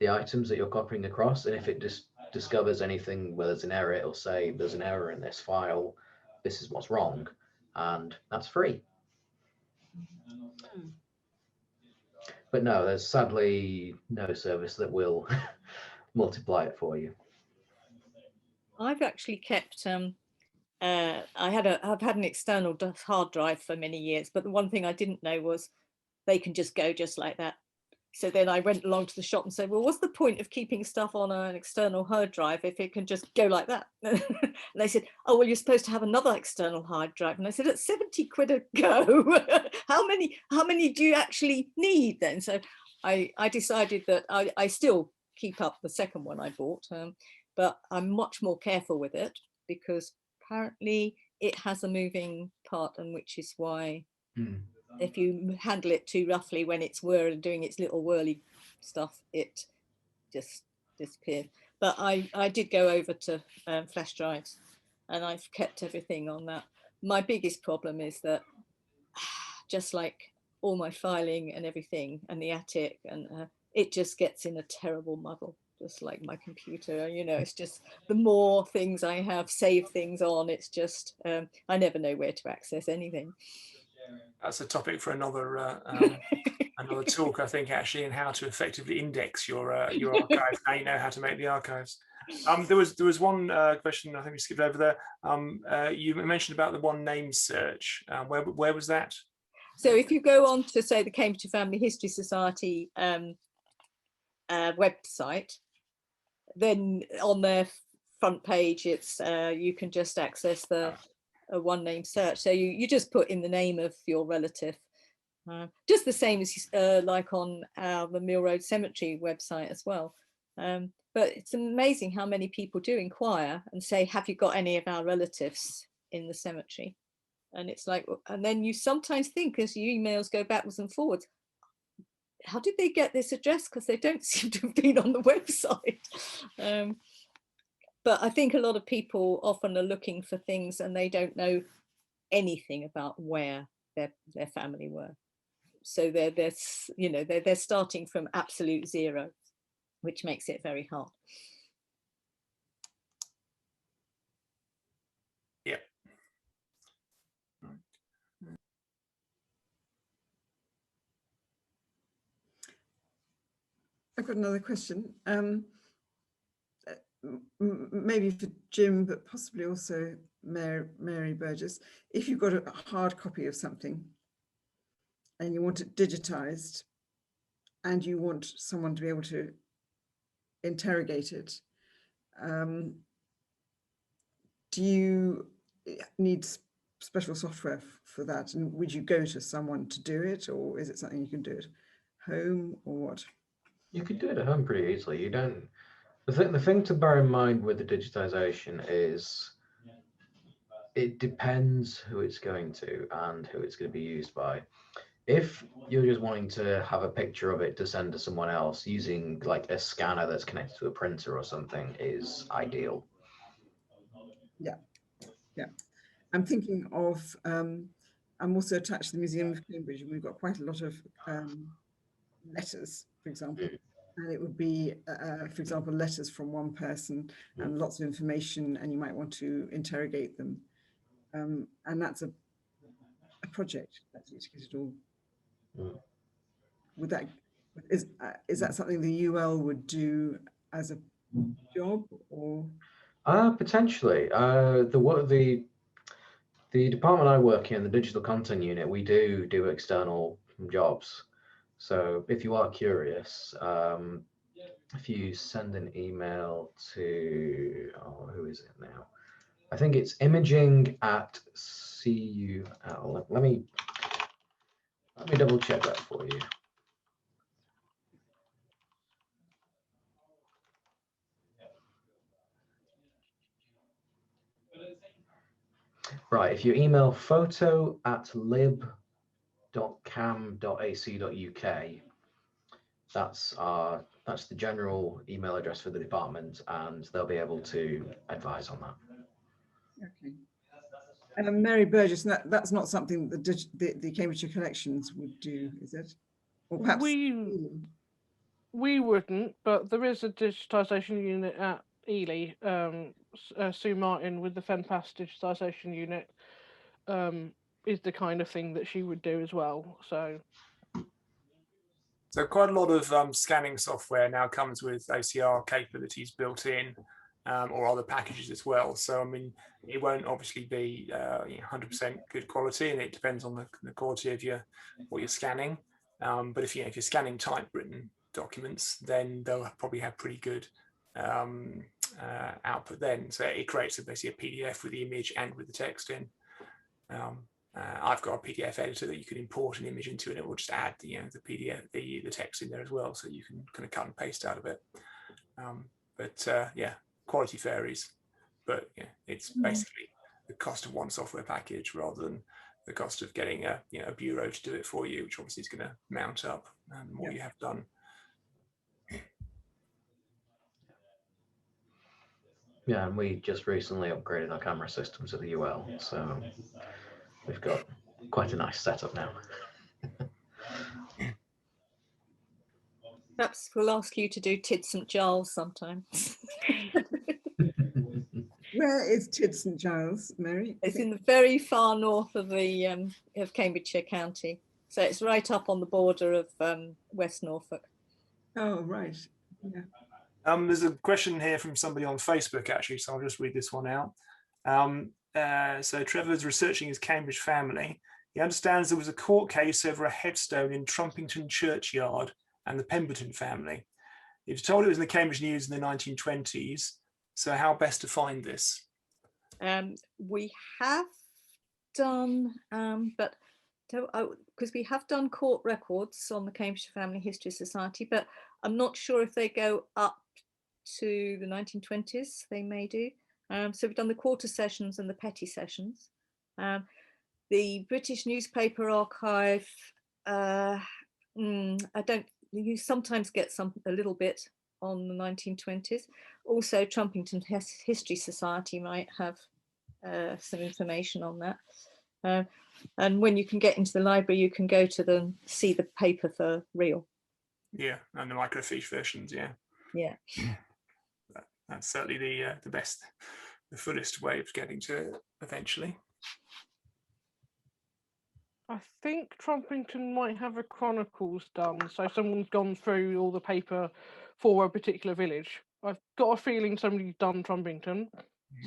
the items that you're copying across. And if it discovers anything where there's an error, it'll say there's an error in this file, this is what's wrong, and that's free. But no, there's sadly no service that will multiply it for you. I've actually kept I've had an external hard drive for many years, but the one thing I didn't know was they can just go just like that. So then I went along to the shop and said, well, what's the point of keeping stuff on an external hard drive if it can just go like that? And they said, oh, well, you're supposed to have another external hard drive. And I said, it's 70 quid a go. How many do you actually need then? So I decided that I still keep up the second one I bought, but I'm much more careful with it because apparently it has a moving part, and which is why if you handle it too roughly when it's doing its little whirly stuff, it just disappeared. But I did go over to flash drives, and I've kept everything on that. My biggest problem is that just like all my filing and everything and the attic, and it just gets in a terrible muddle, just like my computer. You know, it's just the more things I have saved things on, it's just I never know where to access anything. That's a topic for another another talk, I think, actually, and how to effectively index your archives. Now you know how to make the archives. There was one question I think we skipped over there. You mentioned about the one name search. Where was that? So if you go on to, say, the Cambridgeshire Family History Society website, then on their front page, it's you can just access the a one name search. So you just put in the name of your relative, just the same as like on the Mill Road Cemetery website as well. But it's amazing how many people do inquire and say, have you got any of our relatives in the cemetery? And it's like, and then you sometimes think, as your emails go backwards and forwards, how did they get this address? Because they don't seem to have been on the website. But I think a lot of people often are looking for things and they don't know anything about where their family were. so they're starting from absolute zero, which makes it very hard. Yeah. I've got another question. Maybe for Jim, but possibly also Mary Burgess. If you've got a hard copy of something and you want it digitized and you want someone to be able to interrogate it, do you need special software for that? And would you go to someone to do it, or is it something you can do at home, or what? You could do it at home pretty easily. You don't. The thing to bear in mind with the digitization is it depends who it's going to and who it's going to be used by. If you're just wanting to have a picture of it to send to someone else, using like a scanner that's connected to a printer or something is ideal. Yeah, yeah. I'm thinking of, I'm also attached to the Museum of Cambridge, and we've got quite a lot of letters, for example. And it would be, for example, letters from one person and lots of information, and you might want to interrogate them. And that's a project, actually, to get it all. Would that, is that something the UL would do as a job, or? Potentially. The department I work in, the digital content unit, we do external jobs. So if you are curious, if you send an email to, who is it now? I think it's imaging@CUL. Let me double check that for you. Right, if you email photo@lib.cam.ac.uk, that's the general email address for the department, and they'll be able to advise on that. Okay. And Mary Burgess, that's not something that the Cambridgeshire Collections would do, is it? Or perhaps we wouldn't, but there is a digitisation unit at Ely. Sue Martin with the FenPass digitisation unit is the kind of thing that she would do as well. So quite a lot of scanning software now comes with OCR capabilities built in, or other packages as well. So I mean, it won't obviously be 100% good quality, and it depends on the quality of what you're scanning. But if you're scanning typewritten documents, then they'll probably have pretty good output then. So it creates basically a PDF with the image and with the text in. I've got a PDF editor that you can import an image into, and it will just add the PDF, the text in there as well, so you can kind of cut and paste out of it. Yeah, quality varies, but yeah, it's basically the cost of one software package rather than the cost of getting a bureau to do it for you, which obviously is going to mount up the more you have done. Yeah, and we just recently upgraded our camera systems at the UL, so we've got quite a nice setup now. Perhaps we'll ask you to do Tid St Giles sometime. Where is Tid St Giles, Mary? It's in the very far north of the of Cambridgeshire County, so it's right up on the border of West Norfolk. Oh, right. Yeah. There's a question here from somebody on Facebook, actually, so I'll just read this one out. So Trevor's researching his Cambridge family. He understands there was a court case over a headstone in Trumpington Churchyard and the Pemberton family. He was told it was in the Cambridge News in the 1920s. So how best to find this? We have done, but because we have done court records on the Cambridgeshire Family History Society, but I'm not sure if they go up to the 1920s. They may do. So we've done the quarter sessions and the petty sessions. The British Newspaper Archive, you sometimes get a little bit on the 1920s. Also, Trumpington History Society might have some information on that. And when you can get into the library, you can go to them, see the paper for real. Yeah, and the microfiche versions. Yeah, Yeah. That's certainly the best, the fullest way of getting to it eventually. I think Trumpington might have a Chronicles done, so someone's gone through all the paper for a particular village. I've got a feeling somebody's done Trumpington,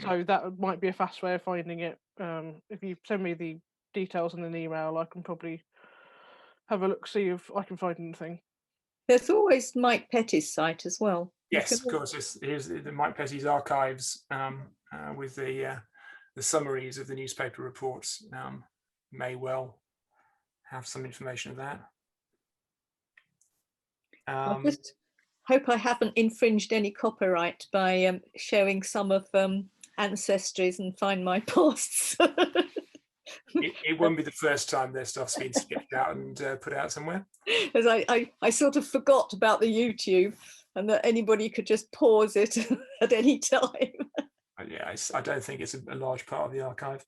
so that might be a fast way of finding it. If you send me the details in an email, I can probably have a look, see if I can find anything. There's always Mike Petty's site as well. Yes, of course. Here's the Mike Petty's archives with the summaries of the newspaper reports. May well have some information of that. I just hope I haven't infringed any copyright by showing some of Ancestries and Find My Posts. It won't be the first time their stuff's been skipped out and put out somewhere. As I sort of forgot about the YouTube and that anybody could just pause it at any time. Yeah, I don't think it's a large part of the archive.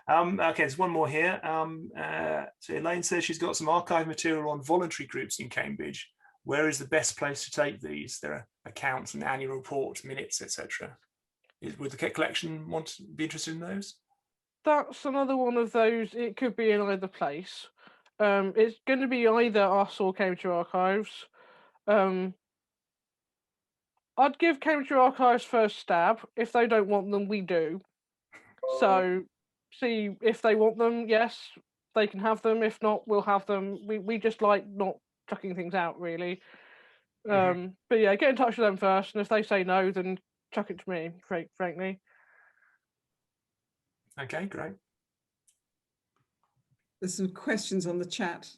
Okay, there's one more here. So Elaine says she's got some archive material on voluntary groups in Cambridge. Where is the best place to take these? There are accounts and annual reports, minutes, etc. Would the collection be interested in those? That's another one of those. It could be in either place. It's going to be either us or Cambridgeshire Archives. I'd give Cambridgeshire Archives first stab. If they don't want them, we do. So see if they want them. Yes, they can have them. If not, we'll have them. We just like not chucking things out, really. But yeah, get in touch with them first, and if they say no, then chuck it to me, frankly. Okay, great. There's some questions on the chat.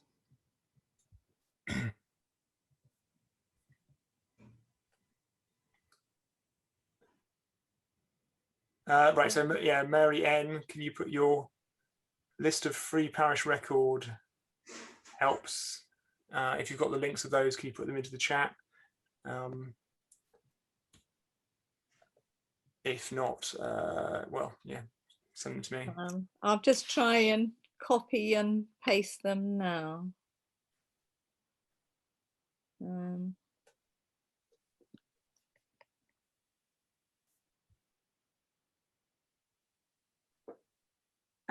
Right, so yeah, Mary N, can you put your list of free parish record helps? If you've got the links of those, can you put them into the chat? If not, well, yeah, send them to me. I'll just try and copy and paste them now.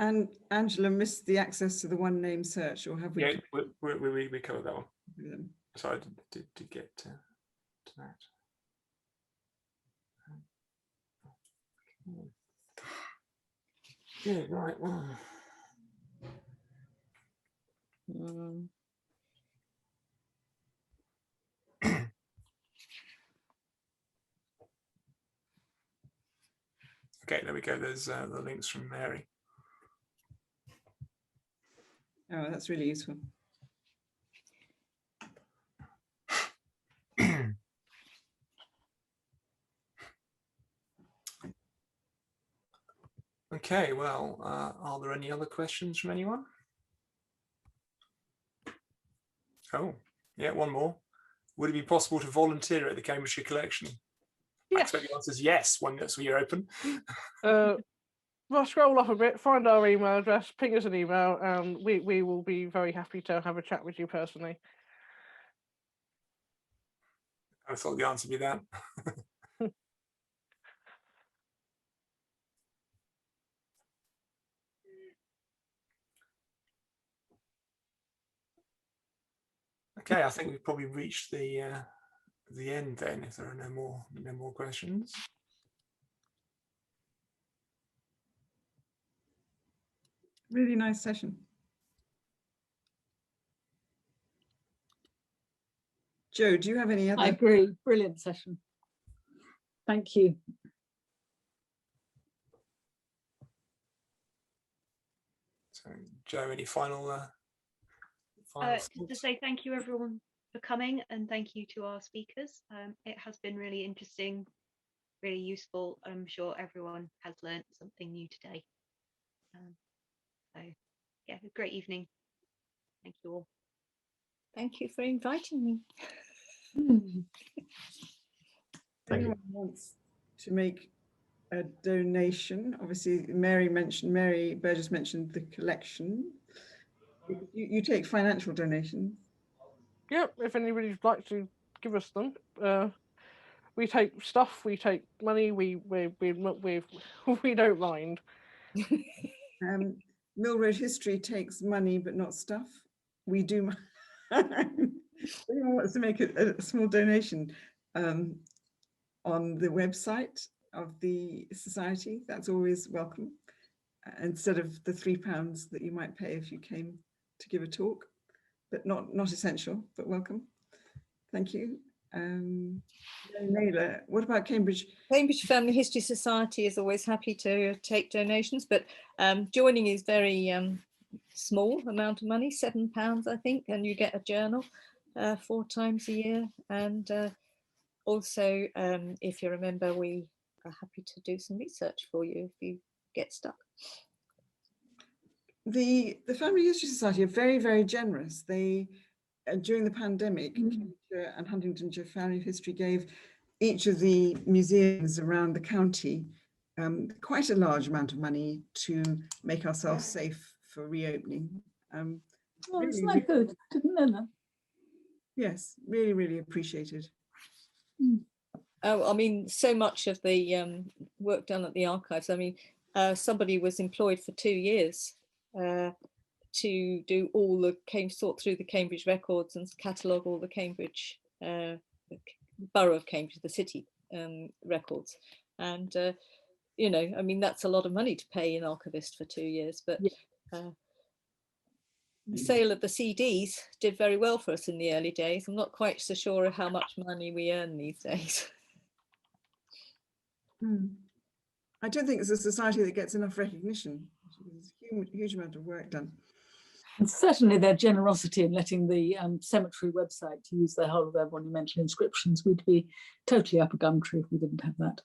And Angela missed the access to the one name search, or have we? Yeah, we covered that one. So I did get to that. Yeah, right. Okay, there we go. There's the links from Mary. Oh, that's really useful. Okay, well, are there any other questions from anyone? Oh, yeah, one more. Would it be possible to volunteer at the Cambridgeshire Collection? Yes. I expect the answer is yes when you're open. We'll scroll up a bit, find our email address, ping us an email, and we will be very happy to have a chat with you personally. I thought the answer would be that. Okay, I think we've probably reached the end then, if there are no more questions. Really nice session. Joe, do you have any other? I agree. Brilliant session. Thank you. So, Joe, any final just to say thank you everyone for coming, and thank you to our speakers. It has been really interesting, really useful. I'm sure everyone has learned something new today. So yeah, a great evening. Thank you all. Thank you for inviting me. Anyone wants to make a donation. Obviously, Mary Burgess mentioned the collection. You take financial donations. Yep, if anybody'd like to give us them. We take stuff, we take money, we don't mind. Mill Road History takes money but not stuff. We do. Anyone wants to make a small donation on the website of the society, that's always welcome, instead of the £3 that you might pay if you came to give a talk, but not essential, but welcome. Thank you. Naylor, what about Cambridge? Cambridge Family History Society is always happy to take donations, but joining is very small amount of money, £7 I think, and you get a journal 4 times a year. And also, if you remember, we are happy to do some research for you if you get stuck. The Family History Society are very, very generous. They, during the pandemic, Cambridgeshire and Huntingdonshire Family History gave each of the museums around the county quite a large amount of money to make ourselves safe for reopening. Oh, isn't that good? Didn't know that. Yes, really, really appreciated. Oh, I mean, so much of the work done at the archives. I mean, somebody was employed for 2 years to do all the sort through the Cambridge records and catalogue all the Cambridge, the borough of Cambridge, the city records. And, you know, I mean, that's a lot of money to pay an archivist for 2 years, but the sale of the CDs did very well for us in the early days. I'm not quite so sure of how much money we earn these days. I don't think it's a society that gets enough recognition. There's a huge amount of work done. And certainly their generosity in letting the cemetery website to use their whole of their monumental inscriptions, we'd be totally up a gum tree if we didn't have that.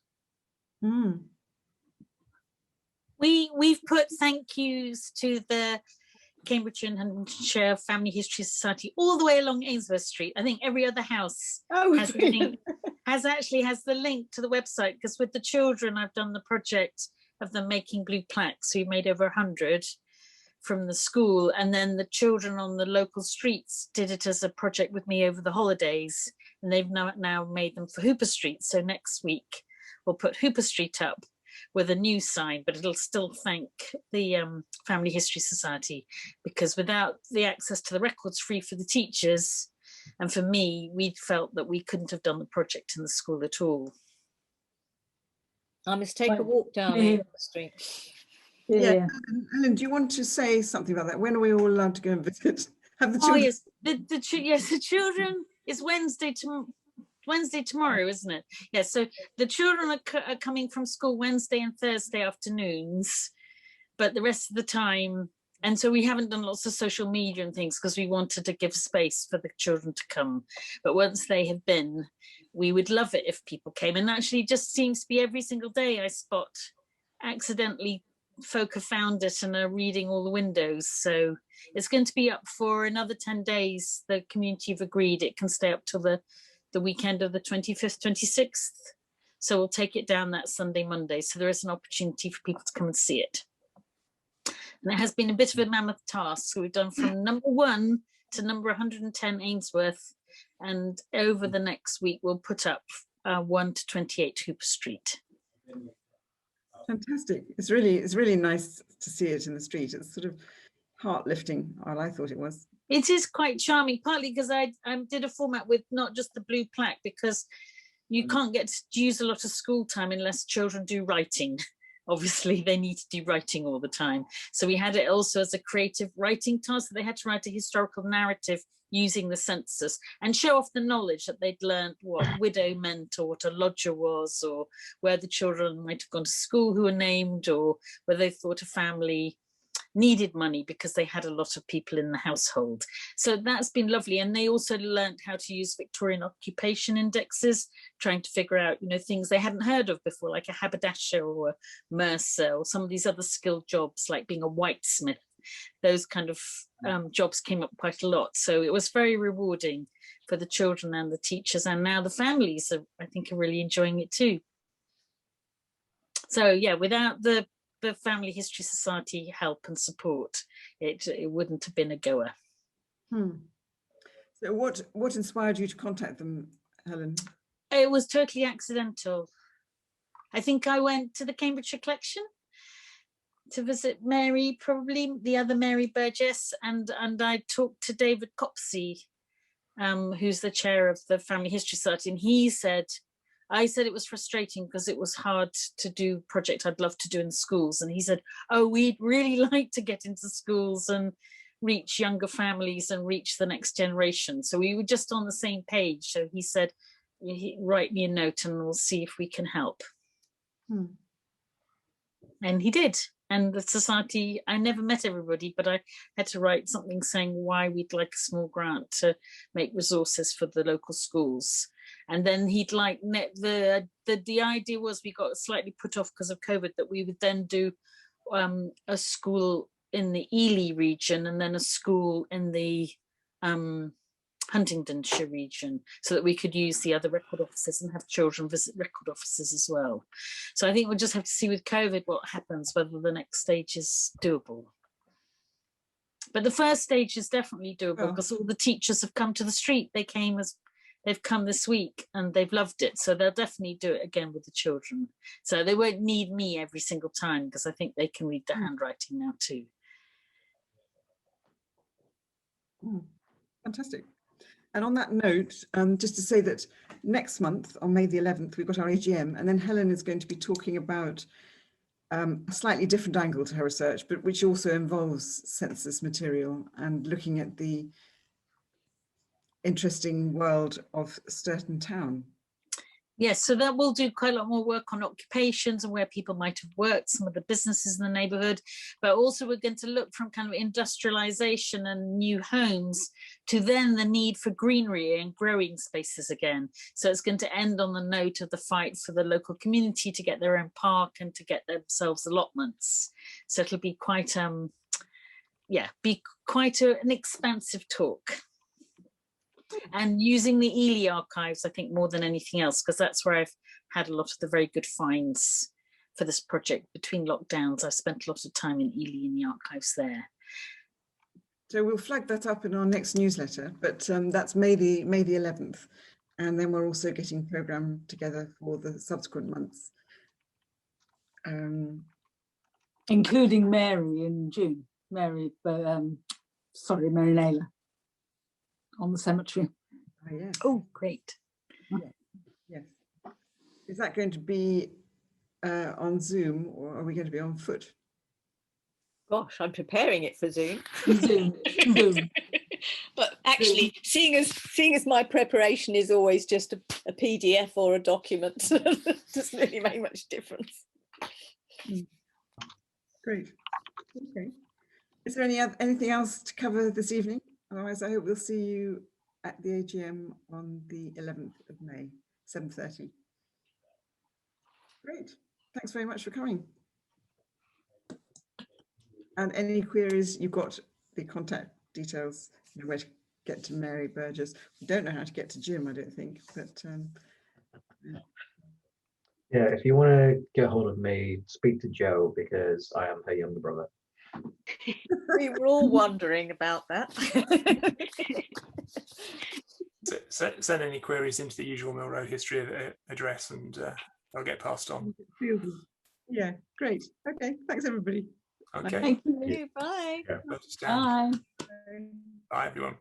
We've put thank yous to the Cambridgeshire and Huntingdonshire Family History Society all the way along Ainsworth Street. I think every other house has the link to the website, because with the children I've done the project of them making blue plaques. We made over 100 from the school, and then the children on the local streets did it as a project with me over the holidays, and they've now made them for Hooper Street. So next week we'll put Hooper Street up with a new sign, but it'll still thank the Family History Society, because without the access to the records free for the teachers and for me, we felt that we couldn't have done the project in the school at all. I must take a walk down the street. Yeah. Helen, do you want to say something about that? When are we all allowed to go and visit? Have the children? Oh yes, the children is Wednesday tomorrow, isn't it? Yes, so the children are coming from school Wednesday and Thursday afternoons, but the rest of the time, and so we haven't done lots of social media and things because we wanted to give space for the children to come. But once they have been, we would love it if people came. And actually it just seems to be every single day I spot accidentally folk have found it and are reading all the windows. So it's going to be up for another 10 days. The community have agreed it can stay up till the weekend of the 25th, 26th. So we'll take it down that Sunday, Monday. So there is an opportunity for people to come and see it. And it has been a bit of a mammoth task. So we've done from number 1 to number 110 Ainsworth. And over the next week, we'll put up 1 to 28 Hooper Street. Fantastic. It's really nice to see it in the street. It's sort of heart-lifting. Well, I thought it was. It is quite charming, partly because I did a format with not just the blue plaque, because you can't get to use a lot of school time unless children do writing. Obviously, they need to do writing all the time. So we had it also as a creative writing task. They had to write a historical narrative using the census and show off the knowledge that they'd learned what widow meant, or what a lodger was, or where the children might have gone to school who were named, or where they thought a family needed money because they had a lot of people in the household. So that's been lovely. And they also learned how to use Victorian occupation indexes, trying to figure out, things they hadn't heard of before, like a haberdasher or a mercer, or some of these other skilled jobs like being a whitesmith. Those kind of jobs came up quite a lot. So it was very rewarding for the children and the teachers, and now the families are, I think, are really enjoying it too. So yeah, without the Family History Society help and support, it wouldn't have been a goer. So what inspired you to contact them, Helen? It was totally accidental. I think I went to the Cambridgeshire Collection to visit Mary, probably the other Mary Burgess, and I talked to David Copsey, who's the chair of the Family History Society, and he said, I said it was frustrating because it was hard to do a project I'd love to do in schools, and he said, oh, we'd really like to get into schools and reach younger families and reach the next generation. So we were just on the same page. So he said, write me a note and we'll see if we can help. And he did. And the society, I never met everybody, but I had to write something saying why we'd like a small grant to make resources for the local schools. And then he'd like, the idea was, we got slightly put off because of COVID, that we would then do a school in the Ely region and then a school in the Huntingdonshire region, so that we could use the other record offices and have children visit record offices as well. So I think we'll just have to see with COVID what happens, whether the next stage is doable. But the first stage is definitely doable because all the teachers have come to the street. They've come this week and they've loved it. So they'll definitely do it again with the children. So they won't need me every single time because I think they can read the handwriting now too. Fantastic. And on that note, just to say that next month, on May the 11th, we've got our AGM, and then Helen is going to be talking about a slightly different angle to her research, but which also involves census material and looking at the interesting world of Sturton Town. Yes, so that will do quite a lot more work on occupations and where people might have worked, some of the businesses in the neighbourhood, but also we're going to look from kind of industrialisation and new homes to then the need for greenery and growing spaces again. So it's going to end on the note of the fight for the local community to get their own park and to get themselves allotments. So it'll be quite, an expansive talk. And using the Ely archives, I think, more than anything else, because that's where I've had a lot of the very good finds for this project. Between lockdowns, I spent a lot of time in Ely in the archives there. So we'll flag that up in our next newsletter, but that's May the 11th. And then we're also getting programme together for the subsequent months. Including Mary in June, Mary Naylor on the cemetery. Oh, yes. Oh, great. Yes. Is that going to be on Zoom, or are we going to be on foot? Gosh, I'm preparing it for Zoom. Zoom. But actually, seeing as my preparation is always just a PDF or a document, doesn't really make much difference. Great. Okay. Is there anything else to cover this evening? Otherwise, I hope we'll see you at the AGM on the 11th of May, 7:30. Great. Thanks very much for coming. And any queries, you've got the contact details, you know where to get to Mary Burgess. We don't know how to get to Jim, I don't think, but yeah, if you want to get hold of me, speak to Jo, because I am her younger brother. We were all wondering about that. Send any queries into the usual Mill Road history address and they'll get passed on. Yeah, great. Okay, thanks everybody. Okay. Thank you. Bye. Yeah, Bye. bye everyone.